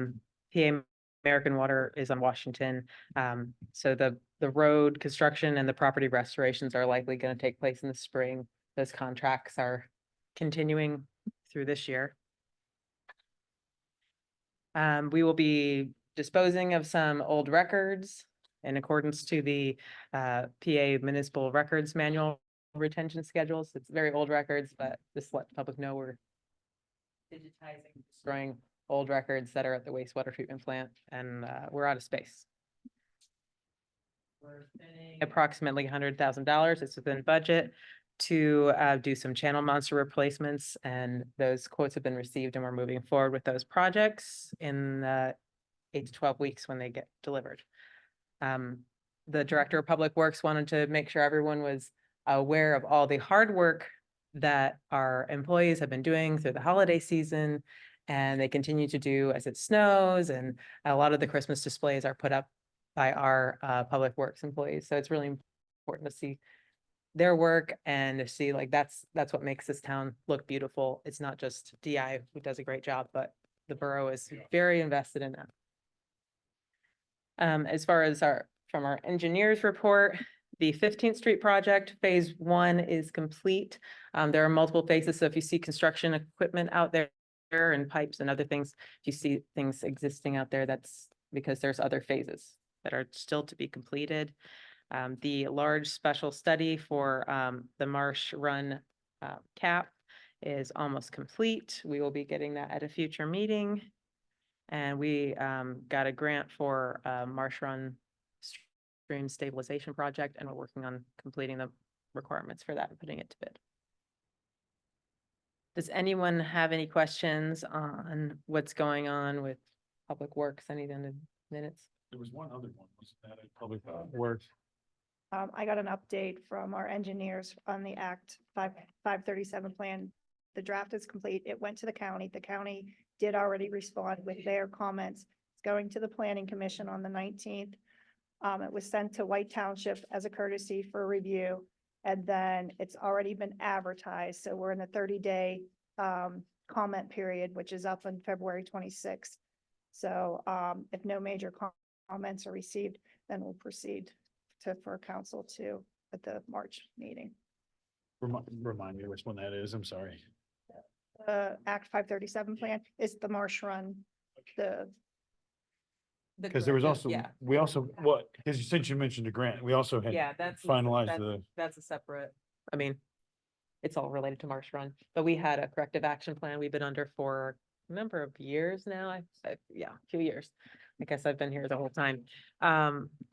American Water is on Washington. So the road construction and the property restorations are likely gonna take place in the spring. Those contracts are continuing through this year. We will be disposing of some old records in accordance to the PA Municipal Records Manual retention schedules. It's very old records, but just let the public know we're digitizing, destroying old records that are at the wastewater treatment plant, and we're out of space. We're spending approximately $100,000. It's within budget to do some channel monster replacements, and those quotes have been received, and we're moving forward with those projects in 8 to 12 weeks when they get delivered. The Director of Public Works wanted to make sure everyone was aware of all the hard work that our employees have been doing through the holiday season, and they continue to do as it snows, and a lot of the Christmas displays are put up by our Public Works employees. So it's really important to see their work and to see like that's what makes this town look beautiful. It's not just DI who does a great job, but the borough is very invested in that. As far as from our engineers report, the 15th Street project, phase 1 is complete. There are multiple phases, so if you see construction equipment out there and pipes and other things, if you see things existing out there, that's because there's other phases that are still to be completed. The large special study for the Marsh Run cap is almost complete. We will be getting that at a future meeting. And we got a grant for Marsh Run Stream Stabilization Project, and we're working on completing the requirements for that and putting it to bid. Does anyone have any questions on what's going on with Public Works? Any of the minutes? There was one other one, was that a Public Works? I got an update from our engineers on the Act 537 plan. The draft is complete. It went to the county. The county did already respond with their comments It's going to the planning commission on the 19th. It was sent to White Township as a courtesy for review. And then it's already been advertised. So we're in a 30-day comment period, which is up on February 26th. So if no major comments are received, then we'll proceed for council to at the March meeting. Remind me which one that is. I'm sorry. Act 537 plan is the Marsh Run, Because there was also, we also, what, because since you mentioned the grant, we also had finalized That's a separate, I mean, it's all related to Marsh Run, but we had a corrective action plan we've been under for a number of years now. A few years. I guess I've been here the whole time.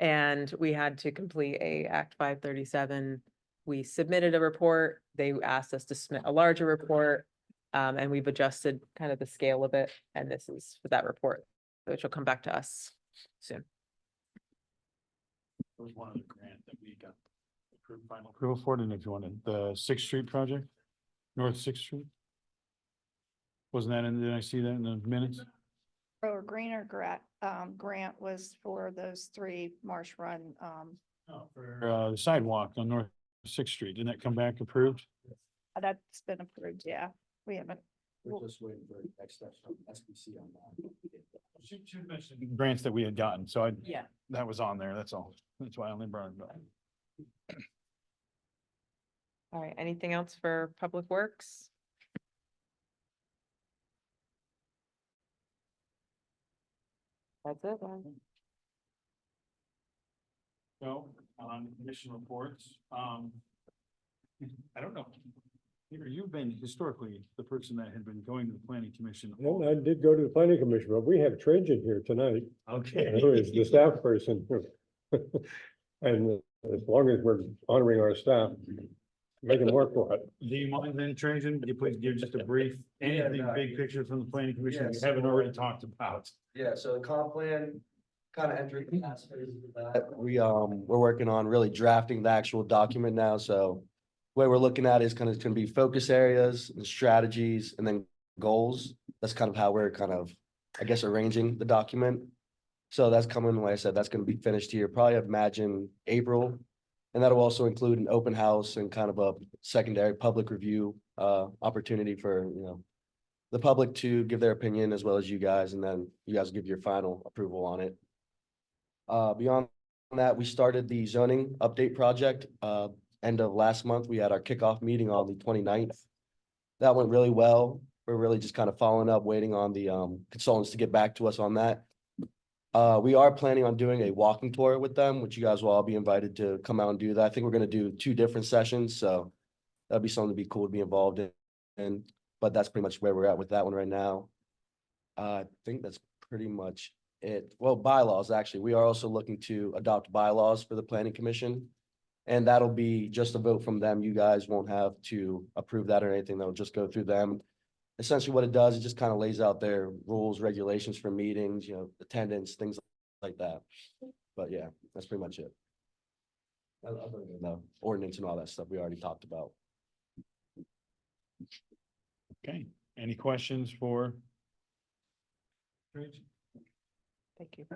And we had to complete a Act 537. We submitted a report. They asked us to submit a larger report. And we've adjusted kind of the scale of it. And this is for that report, which will come back to us soon. There was one other grant that we got approved, final approval for, and if you wanted, the Sixth Street project, North Sixth Street. Wasn't that in, did I see that in the minutes? or Greener grant was for those 3 Marsh Run. For the sidewalk on North Sixth Street, didn't that come back approved? That's been approved, yeah. We haven't. We're just waiting for next steps from SBC on that. She mentioned grants that we had gotten, so Yeah. that was on there, that's all. That's why I only brought it up. All right, anything else for Public Works? That's it, then. So, on commission reports, I don't know. Peter, you've been historically the person that had been going to the planning commission. Well, I did go to the planning commission, but we have Trajan here tonight, Okay. who is the staff person. And as long as we're honoring our staff, make them work for it. Do you mind then, Trajan, could you please give just a brief, anything big picture from the planning commission we haven't already talked about? Yeah, so the comp plan kind of entering the last phase of that. We're working on really drafting the actual document now, so the way we're looking at it is kind of gonna be focus areas and strategies and then goals. That's kind of how we're kind of, I guess, arranging the document. So that's coming, like I said, that's gonna be finished here, probably I'd imagine April. And that'll also include an open house and kind of a secondary public review opportunity for, the public to give their opinion as well as you guys, and then you guys give your final approval on it. Beyond that, we started the zoning update project. End of last month, we had our kickoff meeting on the 29th. That went really well. We're really just kind of following up, waiting on the consultants to get back to us on that. We are planning on doing a walking tour with them, which you guys will all be invited to come out and do that. I think we're gonna do 2 different sessions, so that'd be something to be cool to be involved in. But that's pretty much where we're at with that one right now. I think that's pretty much it. Well, bylaws, actually, we are also looking to adopt bylaws for the planning commission. And that'll be just a vote from them. You guys won't have to approve that or anything. That'll just go through them. Essentially what it does, it just kind of lays out their rules, regulations for meetings, attendance, things like that. But yeah, that's pretty much it. Other than the ordinance and all that stuff we already talked about. Okay, any questions for? Thank you.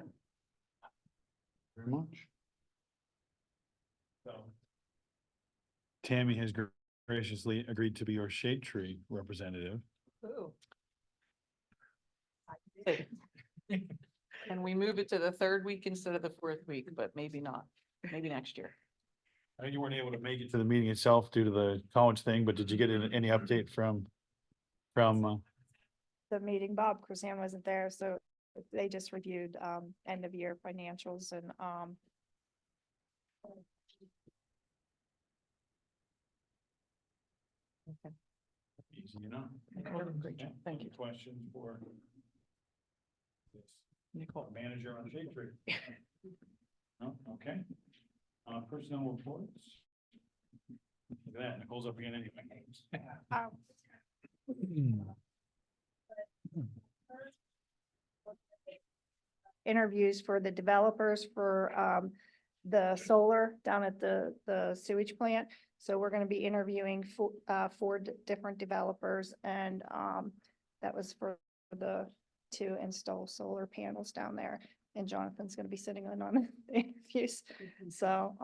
Very much. So Tammy has graciously agreed to be your shade tree representative. Ooh. Can we move it to the 3rd week instead of the 4th week, but maybe not, maybe next year. I know you weren't able to make it to the meeting itself due to the college thing, but did you get any update from? The meeting, Bob Krzan wasn't there, so they just reviewed end of year financials and Okay. Easy enough. Great job. Thank you. Questions for? This Nicole. manager on shade tree? No, okay. Personnel reports. Look at that, Nicole's up again anyway. interviews for the developers for the solar down at the sewage plant. So we're gonna be interviewing 4 different developers and that was for the to install solar panels down there. And Jonathan's gonna be sitting in on the interviews. So,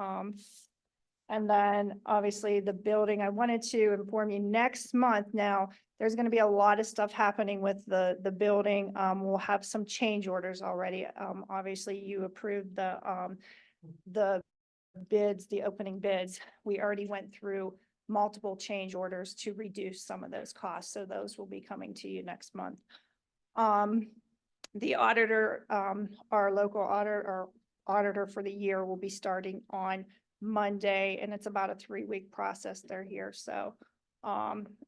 and then obviously the building, I wanted to inform you next month now, there's gonna be a lot of stuff happening with the building. We'll have some change orders already. Obviously you approved the bids, the opening bids. We already went through multiple change orders to reduce some of those costs. So those will be coming to you next month. The auditor, our local auditor for the year will be starting on Monday, and it's about a 3-week process. They're here. So,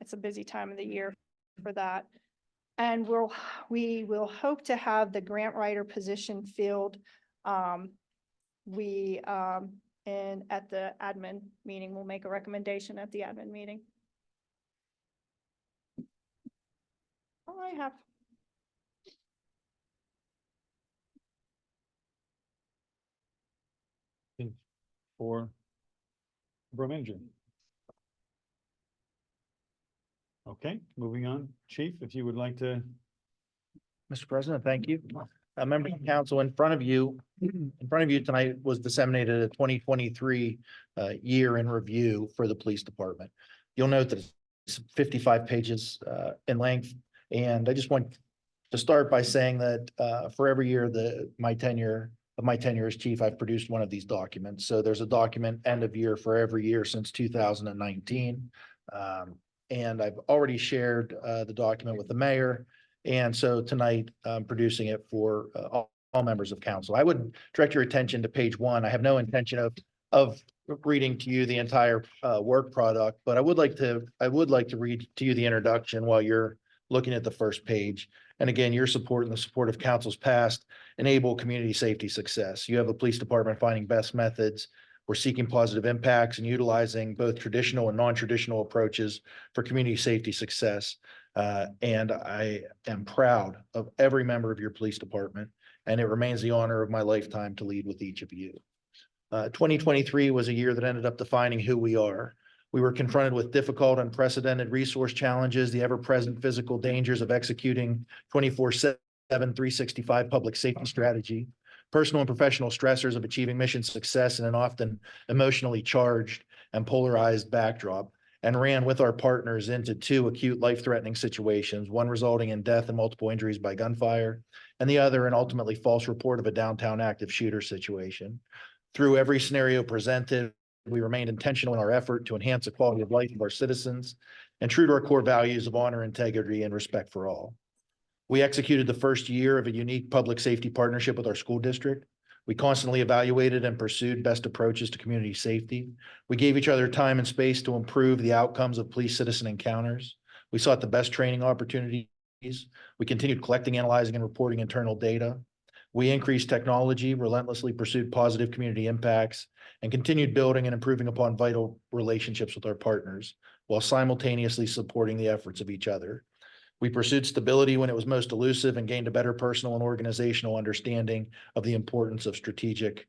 it's a busy time of the year for that. And we will hope to have the grant writer position filled. And at the admin meeting, we'll make a recommendation at the admin meeting. All I have. For Borough Manager. Okay, moving on. Chief, if you would like to. Mr. President, thank you. Members of council, in front of you tonight was disseminated a 2023 year in review for the police department. You'll note that it's 55 pages in length. And I just want to start by saying that for every year my tenure as chief, I've produced one of these documents. So there's a document end of year for every year since 2019. And I've already shared the document with the mayor. And so tonight, I'm producing it for all members of council. I would direct your attention to page 1. I have no intention of reading to you the entire work product, but I would like to read to you the introduction while you're looking at the first page. And again, your support and the support of council's past enable community safety success. You have a police department finding best methods. We're seeking positive impacts and utilizing both traditional and non-traditional approaches for community safety success. And I am proud of every member of your police department, and it remains the honor of my lifetime to lead with each of you. 2023 was a year that ended up defining who we are. We were confronted with difficult, unprecedented resource challenges, the ever-present physical dangers of executing 24/7, 365 public safety strategy, personal and professional stressors of achieving mission success in an often emotionally charged and polarized backdrop, and ran with our partners into 2 acute life-threatening situations, one resulting in death and multiple injuries by gunfire, and the other an ultimately false report of a downtown active shooter situation. Through every scenario presented, we remained intentional in our effort to enhance the quality of life of our citizens and true to our core values of honor, integrity, and respect for all. We executed the first year of a unique public safety partnership with our school district. We constantly evaluated and pursued best approaches to community safety. We gave each other time and space to improve the outcomes of police-citizen encounters. We sought the best training opportunities. We continued collecting, analyzing, and reporting internal data. We increased technology, relentlessly pursued positive community impacts, and continued building and improving upon vital relationships with our partners, while simultaneously supporting the efforts of each other. We pursued stability when it was most elusive and gained a better personal and organizational understanding of the importance of strategic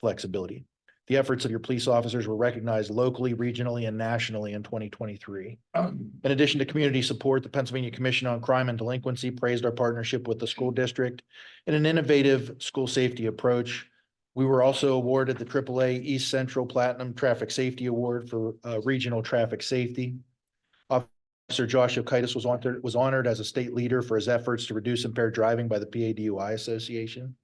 flexibility. The efforts of your police officers were recognized locally, regionally, and nationally in 2023. In addition to community support, the Pennsylvania Commission on Crime and Delinquency praised our partnership with the school district in an innovative school safety approach. We were also awarded the AAA East Central Platinum Traffic Safety Award for regional traffic safety. Officer Josh Yokitis was honored as a state leader for his efforts to reduce impaired driving by the PADUI Association.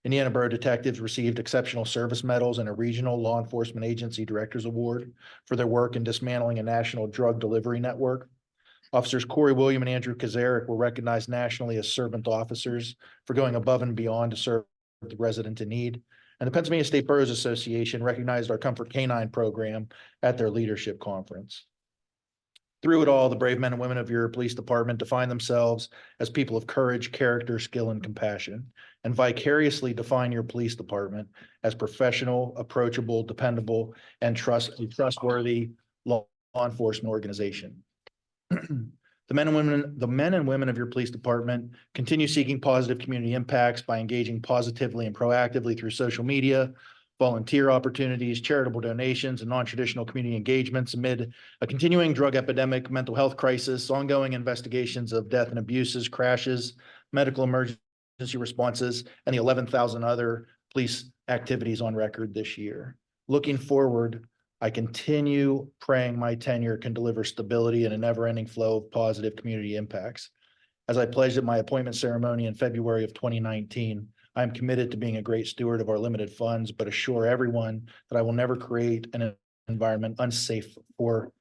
Indiana Borough Detectives received exceptional service medals and a regional law enforcement agency director's award for their work in dismantling a national drug delivery network. Officers Corey William and Andrew Kazarek were recognized nationally as servant officers for going above and beyond to serve the resident in need. And the Pennsylvania State Boroughs Association recognized our Comfort Canine program at their leadership conference. Through it all, the brave men and women of your police department define themselves as people of courage, character, skill, and compassion, and vicariously define your police department as professional, approachable, dependable, and trustworthy law enforcement organization. The men and women of your police department continue seeking positive community impacts by engaging positively and proactively through social media, volunteer opportunities, charitable donations, and non-traditional community engagements amid a continuing drug epidemic, mental health crisis, ongoing investigations of death and abuses, crashes, medical emergency responses, and the 11,000 other police activities on record this year. Looking forward, I continue praying my tenure can deliver stability and a never-ending flow of positive community impacts. As I pledged at my appointment ceremony in February of 2019, I am committed to being a great steward of our limited funds, but assure everyone that I will never create an environment unsafe for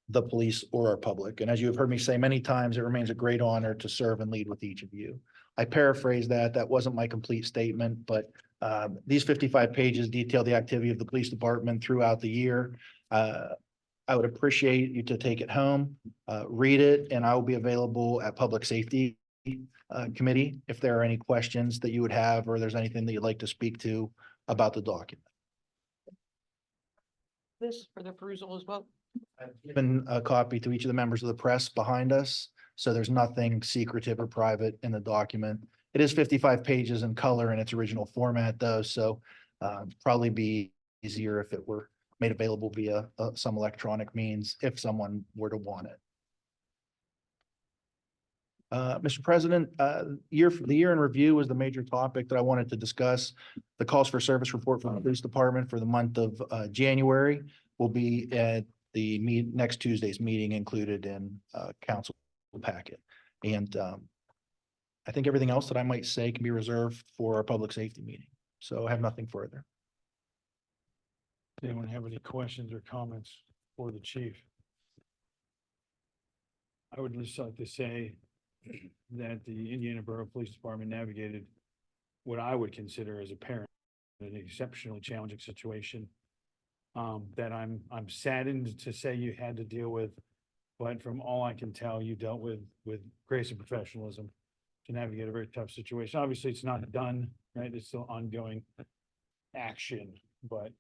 the police or our public. And as you have heard me say many times, it remains a great honor to serve and lead with each of you. I paraphrase that. That wasn't my complete statement, but these 55 pages detail the activity of the police department throughout the year. I would appreciate you to take it home, read it, and I will be available at Public Safety Committee if there are any questions that you would have, or there's anything that you'd like to speak to about the document. This for the perusal as well. I've given a copy to each of the members of the press behind us, so there's nothing secretive or private in the document. It is 55 pages in color in its original format though, so probably be easier if it were made available via some electronic means if someone were to want it. Mr. President, the year in review was the major topic that I wanted to discuss. The calls for service report from the police department for the month of January will be at the next Tuesday's meeting included in council packet. And I think everything else that I might say can be reserved for our public safety meeting. So I have nothing further. Anyone have any questions or comments for the chief? I would just like to say that the Indiana Borough Police Department navigated what I would consider as a parent an exceptionally challenging situation that I'm saddened to say you had to deal with, but from all I can tell, you dealt with grace and professionalism to navigate a very tough situation. Obviously, it's not done, right? It's still ongoing action, but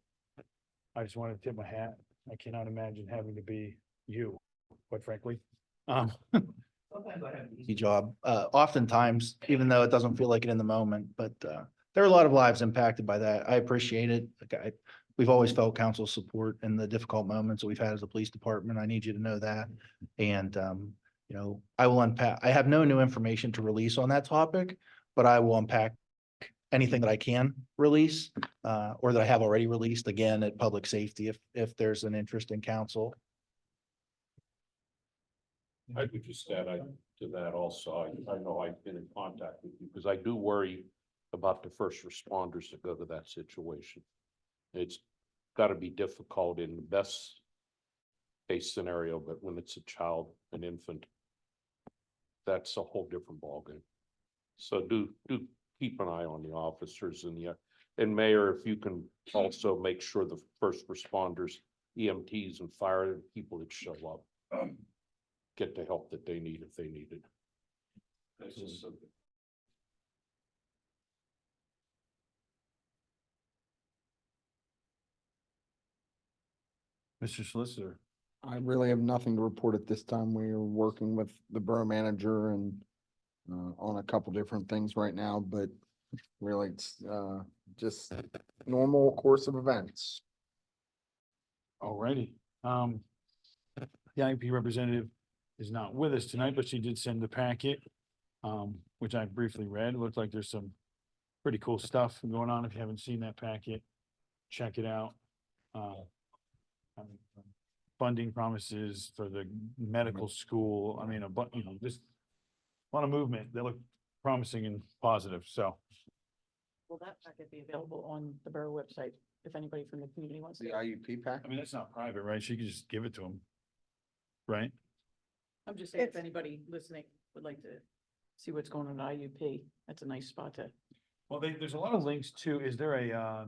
I just want to tip my hat. I cannot imagine having to be you, quite frankly. Sometimes I have an easy job, oftentimes, even though it doesn't feel like it in the moment, but there are a lot of lives impacted by that. I appreciate it. Like we've always felt council support in the difficult moments that we've had as a police department. I need you to know that. And, you know, I will unpack, I have no new information to release on that topic, but I will unpack anything that I can release or that I have already released again at public safety if there's an interest in council. I would just add to that also, I know I've been in contact with you because I do worry about the first responders that go to that situation. It's got to be difficult in the best case scenario, but when it's a child, an infant, that's a whole different ballgame. So do keep an eye on the officers and Mayor, if you can also make sure the first responders, EMTs and fire people that show up get the help that they need if they need it. This is Mr. Solicitor. I really have nothing to report at this time. We are working with the borough manager and on a couple different things right now, but really it's just normal course of events. Alrighty. The IP representative is not with us tonight, but she did send the packet, which I briefly read. It looked like there's some pretty cool stuff going on. If you haven't seen that packet, check it out. Funding promises for the medical school. I mean, just a lot of movement. They look promising and positive. So Will that packet be available on the borough website if anybody from the community wants to? The IUP pack? I mean, that's not private, right? She could just give it to them, right? I'm just saying if anybody listening would like to see what's going on at IUP, that's a nice spot to. Well, there's a lot of links to, is there a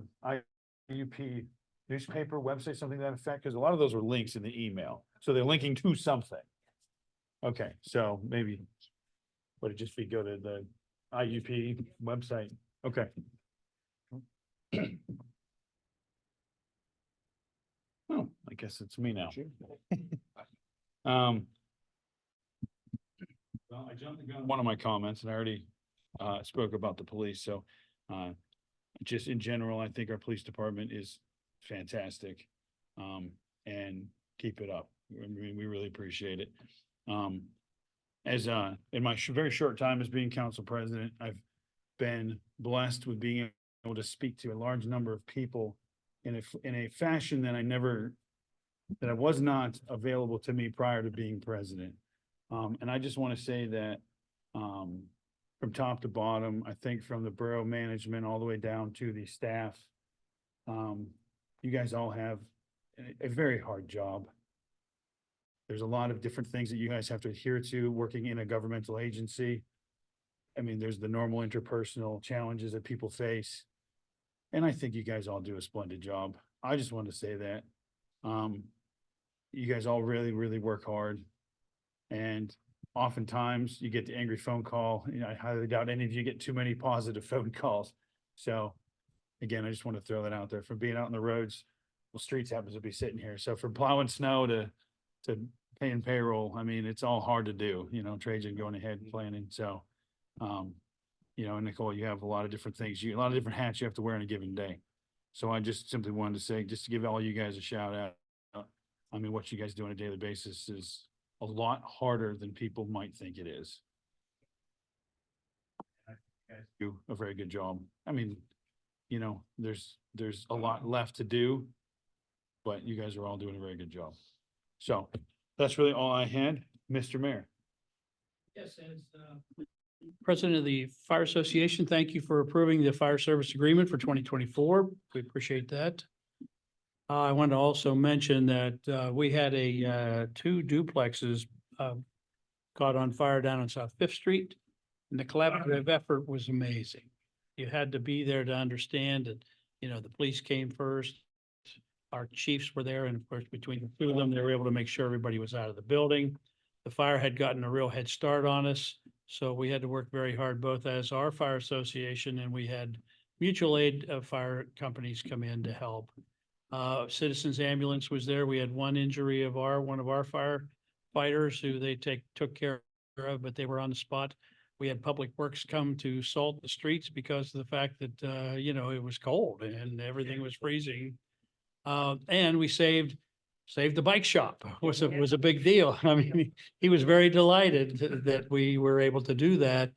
IUP newspaper website, something to that effect? Because a lot of those are links in the email. So they're linking to something. Okay, so maybe would it just be go to the IUP website? Okay. Oh, I guess it's me now. Well, I jumped the gun on one of my comments and I already spoke about the police. So just in general, I think our police department is fantastic. And keep it up. I mean, we really appreciate it. as in my very short time as being council president, I've been blessed with being able to speak to a large number of people in a fashion that I was not available to me prior to being president. And I just want to say that, from top to bottom, I think from the borough management all the way down to the staff, you guys all have a very hard job. There's a lot of different things that you guys have to adhere to working in a governmental agency. I mean, there's the normal interpersonal challenges that people face. And I think you guys all do a splendid job. I just wanted to say that. You guys all really, really work hard. And oftentimes you get the angry phone call. You know, I highly doubt any of you get too many positive phone calls. So again, I just want to throw that out there. From being out on the roads, well, streets happens to be sitting here. So from plowing snow to paying payroll, I mean, it's all hard to do, you know, Trajan going ahead and planning. So, you know, and Nicole, you have a lot of different things, a lot of different hats you have to wear in a given day. So I just simply wanted to say, just to give all you guys a shout out. I mean, what you guys do on a daily basis is a lot harder than people might think it is. You guys do a very good job. I mean, you know, there's a lot left to do, but you guys are all doing a very good job. So that's really all I had. Mr. Mayor. Yes, as President of the Fire Association, thank you for approving the fire service agreement for 2024. We appreciate that. I want to also mention that we had two duplexes caught on fire down on South Fifth Street, and the collaborative effort was amazing. You had to be there to understand that, you know, the police came first. Our chiefs were there, and of course, between the two of them, they were able to make sure everybody was out of the building. The fire had gotten a real head start on us, so we had to work very hard, both as our fire association, and we had mutual aid fire companies come in to help. Citizens Ambulance was there. We had one injury of one of our firefighters who they took care of, but they were on the spot. We had Public Works come to salt the streets because of the fact that, you know, it was cold and everything was freezing. And we saved the bike shop. Was a big deal. I mean, he was very delighted that we were able to do that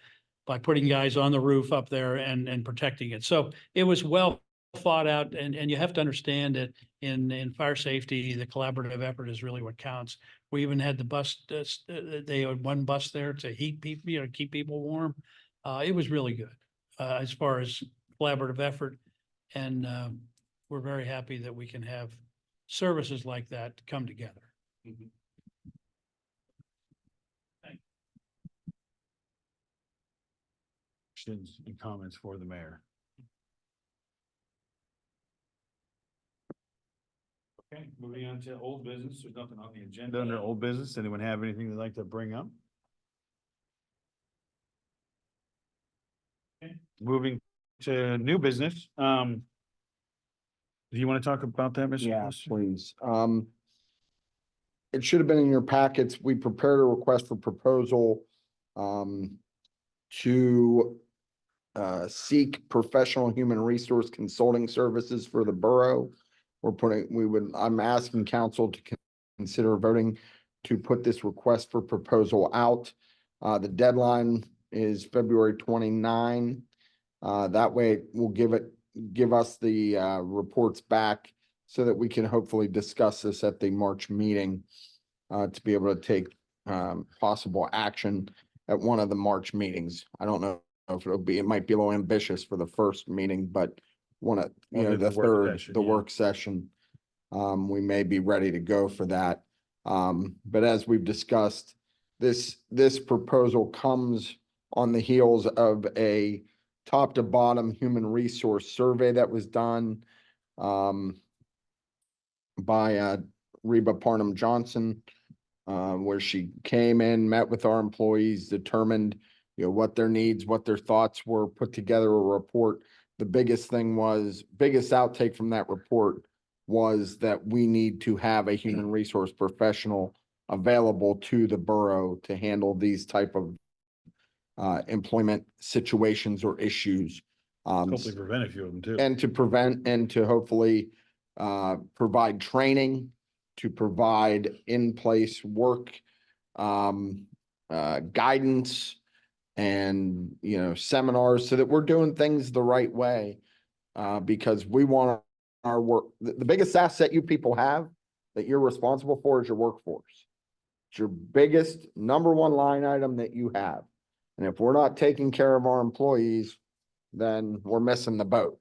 by putting guys on the roof up there and protecting it. So it was well thought out, and you have to understand that in fire safety, the collaborative effort is really what counts. We even had the bus, they had one bus there to heat people, you know, keep people warm. It was really good as far as collaborative effort. And we're very happy that we can have services like that come together. Questions and comments for the mayor? Okay, moving on to old business. There's nothing on the agenda under old business. Anyone have anything they'd like to bring up? Okay, moving to new business. Do you want to talk about that, Mr.? Yeah, please. It should have been in your packets. We prepared a request for proposal to seek professional human resource consulting services for the borough. I'm asking council to consider voting to put this request for proposal out. The deadline is February 29. That way we'll give us the reports back so that we can hopefully discuss this at the March meeting to be able to take possible action at one of the March meetings. I don't know if it might be a little ambitious for the first meeting, but the work session, we may be ready to go for that. But as we've discussed, this proposal comes on the heels of a top to bottom human resource survey that was done by Reba Parnham Johnson, where she came in, met with our employees, determined, you know, what their needs, what their thoughts were, put together a report. The biggest outtake from that report was that we need to have a human resource professional available to the borough to handle these type of employment situations or issues. Hopefully prevent a few of them too. And to prevent and to hopefully provide training, to provide in-place work guidance and, you know, seminars so that we're doing things the right way. Because we want our work, the biggest asset you people have that you're responsible for is your workforce. It's your biggest number one line item that you have. And if we're not taking care of our employees, then we're missing the boat.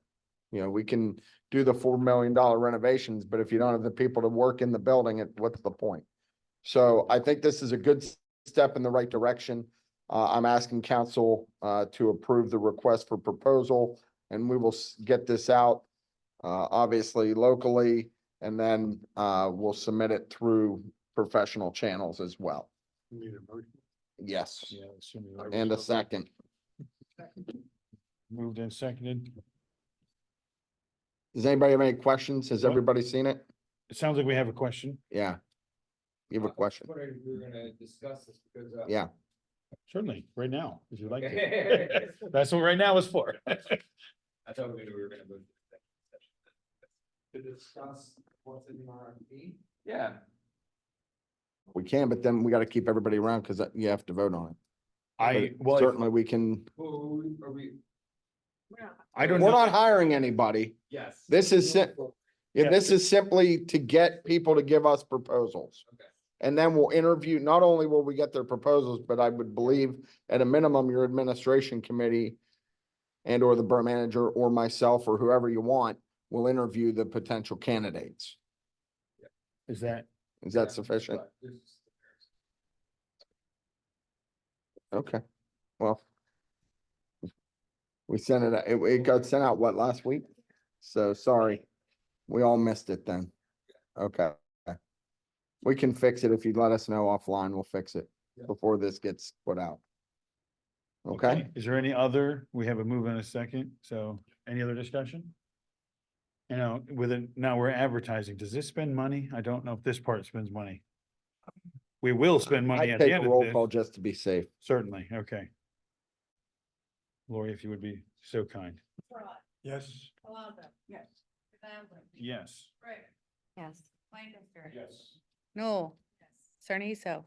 You know, we can do the $4 million renovations, but if you don't have the people to work in the building, what's the point? So I think this is a good step in the right direction. I'm asking council to approve the request for proposal, and we will get this out, obviously locally, and then we'll submit it through professional channels as well. Yes, Yeah, assuming and a second. moved and seconded. Does anybody have any questions? Has Well- everybody seen it? It sounds like we have a question. Yeah. You have a question? We were gonna discuss this because. Yeah. Certainly, right now, if you'd like to. That's what right now is for. I thought we were gonna go. To discuss what's in the RFP? Yeah. We can, but then we got to keep everybody around because you have to vote on it. But certainly we can, Who are we? I don't we're know. not hiring anybody. Yes. This is Yeah. this is simply to get people to give us proposals. Okay. And then we'll interview, not only will we get their proposals, but I would believe at a minimum, your administration committee and or the borough manager or myself or whoever you want will interview the potential candidates. Is that, Is that sufficient? Okay, well. We sent it, it got sent out, what, last week? So sorry, we all missed it then. Okay. We can fix it if you'd let us know offline, we'll fix it before this gets put out. Okay, is there any other, we have a move in a second, so any other discussion? You know, with it, now we're advertising, does this spend money? I don't know if this part spends money. We will spend money I'd at the take a end of roll this. call just to be safe. Certainly, okay. Lori, if you would be so kind. Yes. Yes. Yes. Yes. Lancaster. Yes. No. Sarniso.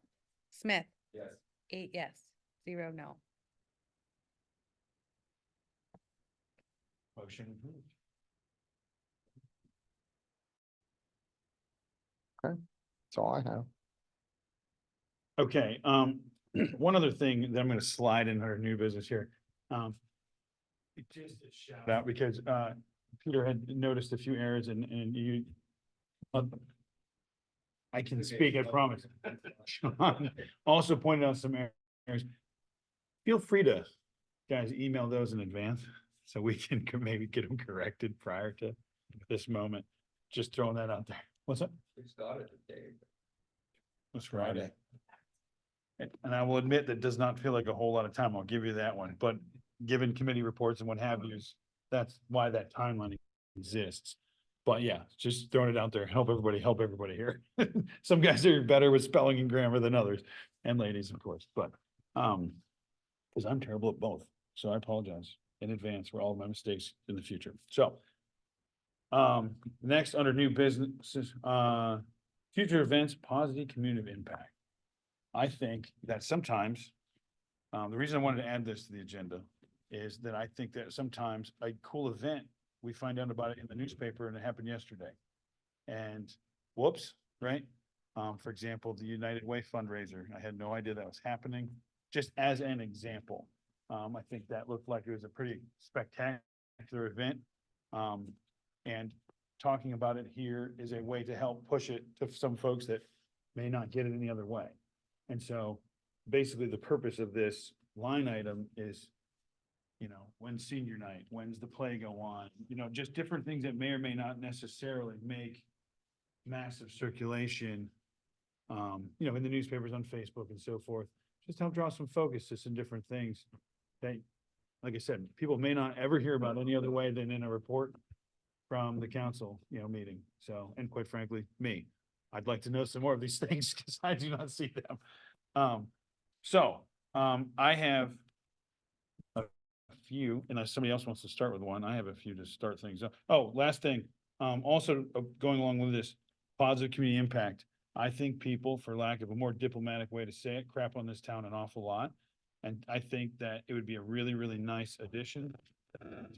Smith. Yes. 8 yes, 0 no. Motion approved. That's all I have. Okay, one other thing that I'm gonna slide in our new business here. Just a shout out because, Peter had noticed a few errors and you. I can speak, I promise. Sean also pointed out some errors. Feel free to, guys, email those in advance so we can maybe get them corrected prior to this moment. Just throwing that out there. What's up? We started today. It's Friday. And I will admit that does not feel like a whole lot of time. I'll give you that one, but given committee reports and what have you, that's why that timeline exists. But yeah, just throwing it out there, help everybody here. Some guys are better with spelling and grammar than others, and ladies, of course, but, because I'm terrible at both. So I apologize in advance for all of my mistakes in the future. So, next under new businesses, future events, positive community impact. I think that sometimes, the reason I wanted to add this to the agenda is that I think that sometimes a cool event, we find out about it in the newspaper and it happened yesterday. And whoops, right? For example, the United Way fundraiser, I had no idea that was happening, just as an example. I think that looked like it was a pretty spectacular event. And talking about it here is a way to help push it to some folks that may not get it any other way. And so basically the purpose of this line item is, you know, when's senior night, when's the play go on, you know, just different things that may or may not necessarily make massive circulation, you know, in the newspapers, on Facebook and so forth, just help draw some focus to some different things that, like I said, people may not ever hear about any other way than in a report from the council, you know, meeting. So, and quite frankly, me, I'd like to know some more of these things because I do not see them. I have a few, unless somebody else wants to start with one, I have a few to start things up. Oh, last thing, also going along with this positive community impact. I think people, for lack of a more diplomatic way to say it, crap on this town an awful lot. And I think that it would be a really, really nice addition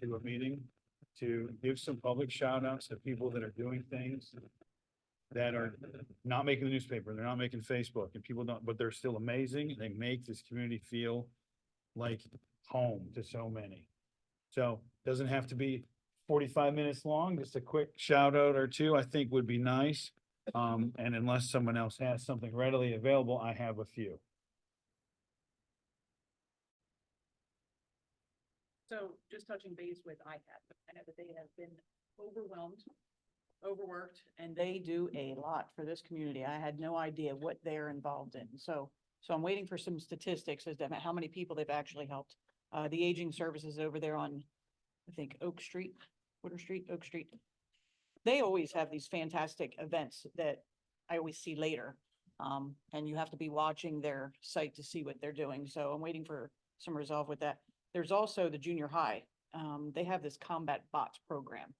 to a meeting to give some public shout outs to people that are doing things that are not making the newspaper, they're not making Facebook, and people don't, but they're still amazing. They make this community feel like home to so many. So doesn't have to be 45 minutes long, just a quick shout out or two, I think would be nice. And unless someone else has something readily available, I have a few. So just touching base with ICAP, I know that they have been overwhelmed, overworked, and they do a lot for this community. I had no idea what they're involved in. So I'm waiting for some statistics as to how many people they've actually helped. The aging services over there on, I think, Oak Street, Oak Street. They always have these fantastic events that I always see later. And you have to be watching their site to see what they're doing. So I'm waiting for some resolve with that. There's also the junior high. They have this combat bots program.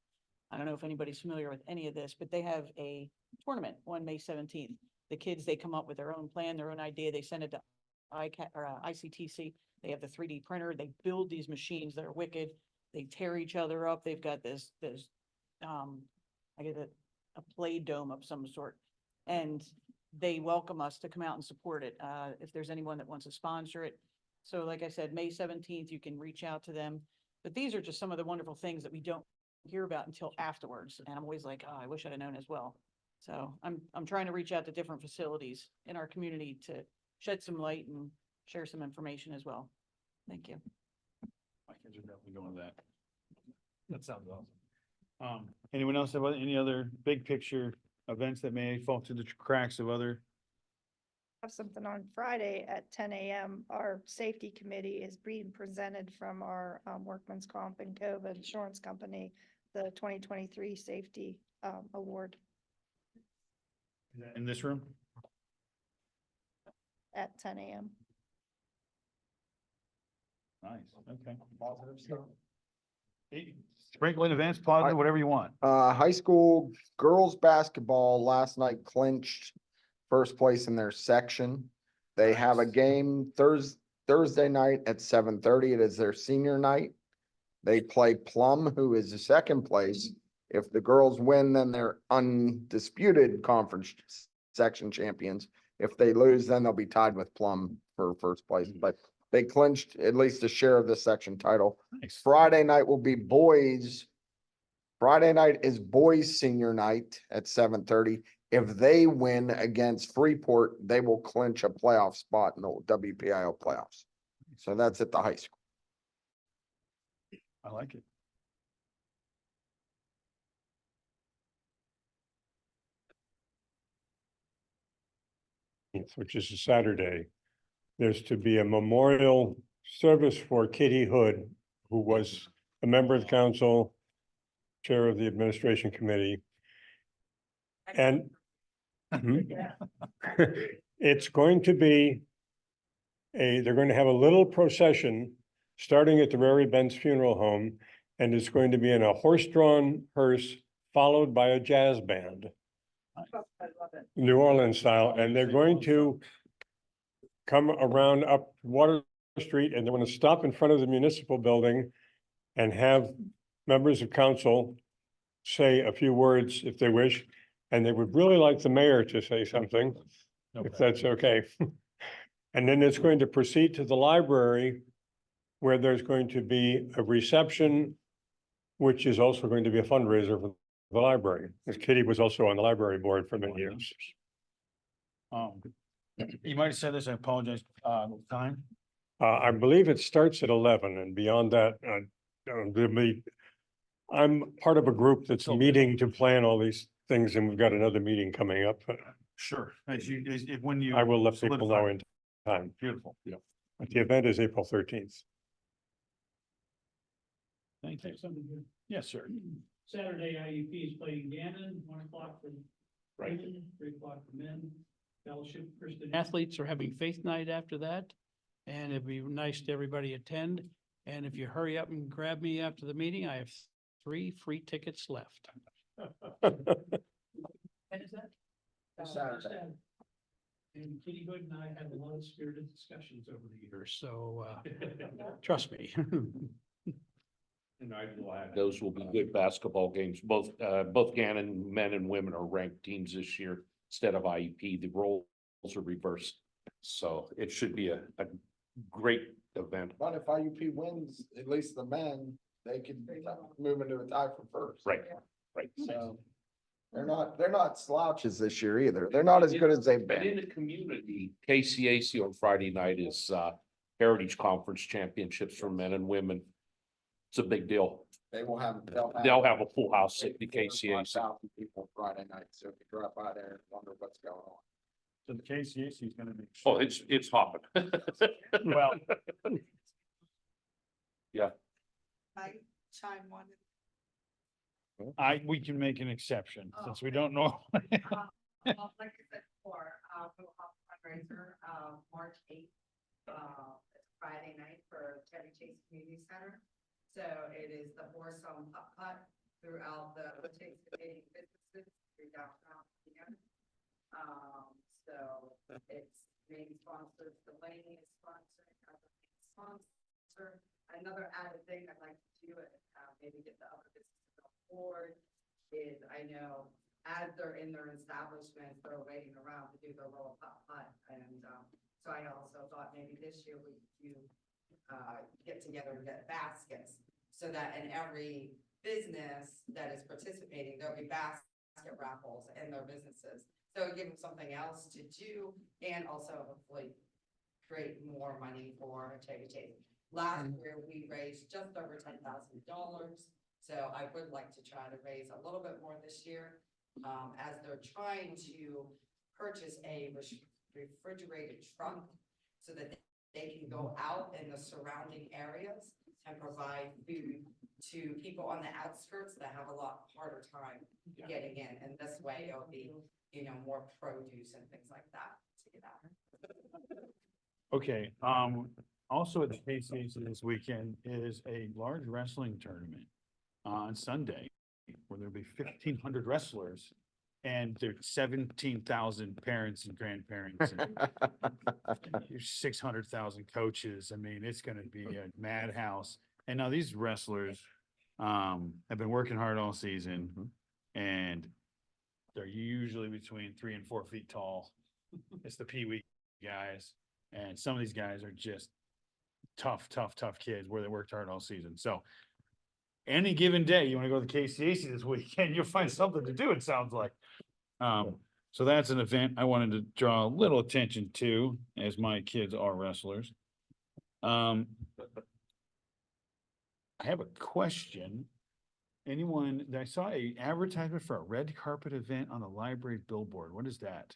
I don't know if anybody's familiar with any of this, but they have a tournament on May 17th. The kids, they come up with their own plan, their own idea. They send it to ICTC. They have the 3D printer. They build these machines that are wicked. They tear each other up. They've got this I get a play dome of some sort. And they welcome us to come out and support it. If there's anyone that wants to sponsor it. So like I said, May 17th, you can reach out to them. But these are just some of the wonderful things that we don't hear about until afterwards. And I'm always like, oh, I wish I'd have known as well. So I'm trying to reach out to different facilities in our community to shed some light and share some information as well. Thank you. My kids are definitely going to that. That sounds awesome. Anyone else have any other big picture events that may fall through the cracks of other? Have something on Friday at 10 a.m. Our safety committee is being presented from our workman's comp and COVID insurance company, the 2023 safety award In this room? at 10 a.m. Nice, okay. Sprinkle in events, positive, whatever you want. High school girls basketball last night clinched first place in their section. They have a game Thursday night at 7:30. It is their senior night. They play Plum, who is the second place. If the girls win, then they're undisputed conference section champions. If they lose, then they'll be tied with Plum for first place, but they clinched at least a share of the section title. Nice. Friday night will be boys. Friday night is boys senior night at 7:30. If they win against Freeport, they will clinch a playoff spot in the WPIO playoffs. So that's at the high school. I like it. Which is a Saturday, there's to be a memorial service for Kitty Hood, who was a member of the council, chair of the administration committee. And it's going to be they're going to have a little procession starting at the Rary Benz Funeral Home, and it's going to be in a horse-drawn hearse followed by a jazz band. New Orleans style, and they're going to come around up Water Street, and they're going to stop in front of the municipal building and have members of council say a few words if they wish, and they would really like the mayor to say something, if that's okay. And then it's going to proceed to the library, where there's going to be a reception, which is also going to be a fundraiser for the library, as Kitty was also on the library board for many years. You might have said this, I apologize, time? I believe it starts at 11, and beyond that, I'm part of a group that's meeting to plan all these things, and we've got another meeting coming up. Sure, when you. I will let people solidify. know in time. Beautiful. Yeah, but the event is April 13th. Thank you. Yes, sir. Saturday, IUP is playing Gannon, 1 o'clock for women, 3 o'clock for men. Fellowship Christian athletes are having faith night after that. And it'd be nice to everybody attend. And if you hurry up and grab me after the meeting, I have 3 free tickets left. When is that? Saturday. And Kitty Hood and I had a lot of spirited discussions over the years, so, trust me. And I will add, those will be good basketball games. Both Gannon men and women are ranked teams this year instead of IEP. The roles are reversed. So it should be a great event. But if IUP wins, at least the men, they can move into a tie for first. Right, right. So they're not slouches this year either. They're not as good as they've And in been. the community, KCAC on Friday night is Heritage Conference Championships for men and women. It's a big deal. They'll have They'll have a full house at the 5,000 KCAC. people Friday night, so if you drive by there and wonder what's going on. So the KCAC is gonna make. Oh, it's hopping. Well, Yeah. I chime one. we can make an exception since we don't know. Like I said before, we'll have a fundraiser, March 8th. It's Friday night for Chevy Chase Community Center. So it is the foursome putt throughout the Chase Canadian businesses through downtown. So it's main sponsors, Delaney is sponsoring, sponsor. Another added thing I'd like to do and maybe get the other businesses on board is I know as they're in their establishments, they're waiting around to do their little putt. And so I also thought maybe this year we could do get together and get baskets so that in every business that is participating, there'll be basket raffles in their businesses. So give them something else to do and also hopefully create more money for Chevy Chase. Last year, we raised just over $10,000. So I would like to try to raise a little bit more this year, as they're trying to purchase a refrigerated trunk so that they can go out in the surrounding areas and provide food to people on the outskirts that have a lot harder time getting in. And this way it'll be, more produce and things like that to get out. Okay, also at the KCAC this weekend is a large wrestling tournament on Sunday where there'll be 1,500 wrestlers and there's 17,000 parents and grandparents and 600,000 coaches. I mean, it's gonna be a madhouse. And now these wrestlers have been working hard all season and they're usually between 3 and 4 feet tall. It's the Pee Wee guys. And some of these guys are just tough kids where they worked hard all season. So any given day, you want to go to the KCAC this weekend, you'll find something to do, it sounds like. So that's an event I wanted to draw a little attention to as my kids are wrestlers. I have a question. Anyone, I saw a advertisement for a red carpet event on the library billboard. What is that?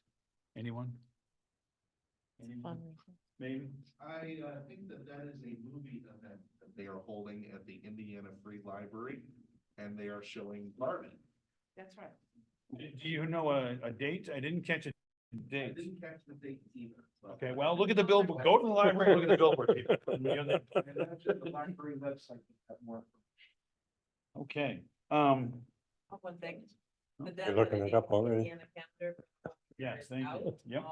Anyone? Maybe? I think that is a movie event that they are holding at the Indiana Free Library, and they are showing Barbie. That's right. Do you know a date? I didn't catch a I date. didn't catch the date either. but- Okay, well, look at the billboard. Go to the library, look at the billboard. people. And actually, the library website has more. Okay, One thing. You're looking it up already? yes, thank you. Yep.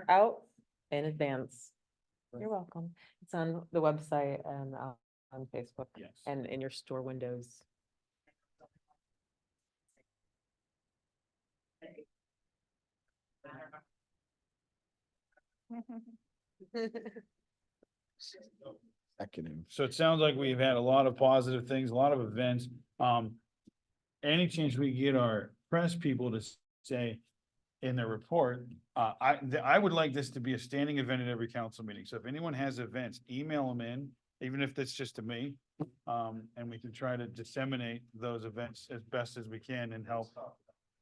Out in advance. You're welcome. It's on the website and on Facebook Yes. and in your store windows. Executive. So it sounds like we've had a lot of positive things, a lot of events. Any chance we get our press people to say in their report, I would like this to be a standing event at every council meeting. So if anyone has events, email them in, even if that's just to me. And we can try to disseminate those events as best as we can and help.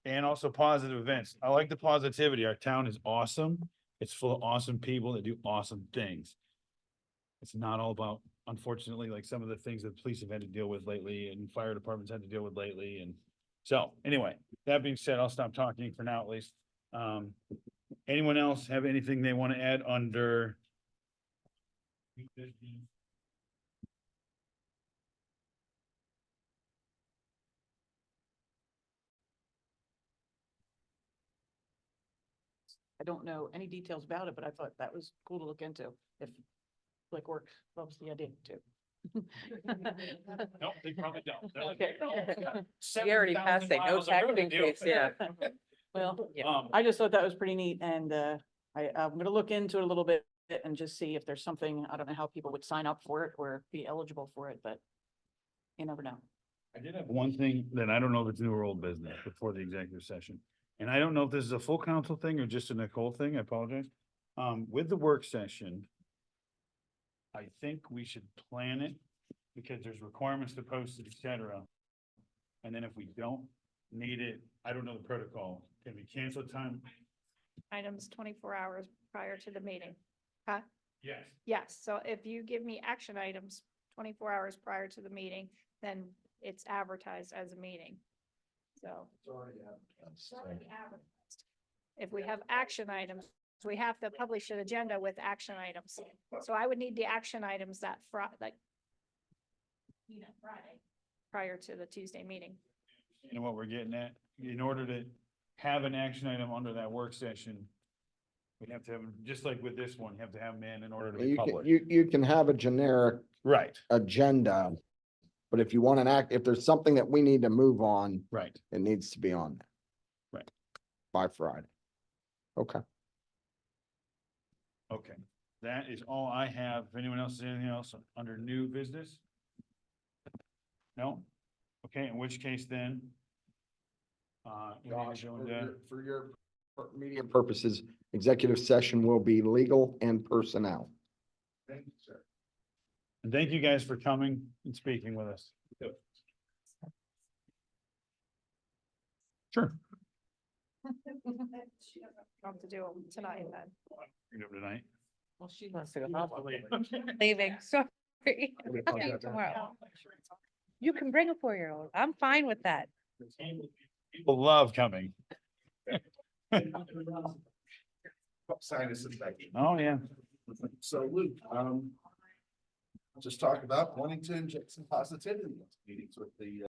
And also positive events. I like the positivity. Our town is awesome. It's full of awesome people that do awesome things. It's not all about, unfortunately, like some of the things that police have had to deal with lately and fire departments had to deal with lately. And so anyway, that being said, I'll stop talking for now at least. Anyone else have anything they want to add under? I don't know any details about it, but I thought that was cool to look into if Public Works loves the idea too. No, they probably don't. They're like, Okay. We already passed it, no tax increase, yeah. Well, Yeah. I just thought that was pretty neat and I'm gonna look into it a little bit and just see if there's something, I don't know how people would sign up for it or be eligible for it, but you never know. I did have one thing that I don't know if it's new or old business before the executive session. And I don't know if this is a full council thing or just a Nicole thing. I apologize. With the work session, I think we should plan it because there's requirements to post it, et cetera. And then if we don't need it, I don't know the protocol. Can we cancel time? Items 24 hours prior to the meeting. Huh? Yes. Yes, so if you give me action items 24 hours prior to the meeting, then it's advertised as a meeting. So. It's already advertised. If we have action items, we have to publish an agenda with action items. So I would need the action items that Friday prior to the Tuesday meeting. You know what we're getting at? In order to have an action item under that work session, we have to have, just like with this one, you have to have them in order to be You can, published. you can have a generic Right, agenda, but if you want an act, if there's something that we need to move on, right. it needs to be on there. Right. By Friday. Okay. Okay, that is all I have. If anyone else has anything else under new business? No? Okay, in which case then? We need to Josh, go for into- your media purposes, executive session will be legal and personnel. Thank you, sir. And thank you guys for coming and speaking with us. Sure. Have to do them tonight then. Bring it up tonight. Well, she wants to go home. Leaving, sorry. Tomorrow. You can bring a 4-year-old. I'm fine with that. People love coming. Sinuses, Becky. Oh, yeah. So Luke, just talk about wanting to inject some positivity into meetings with the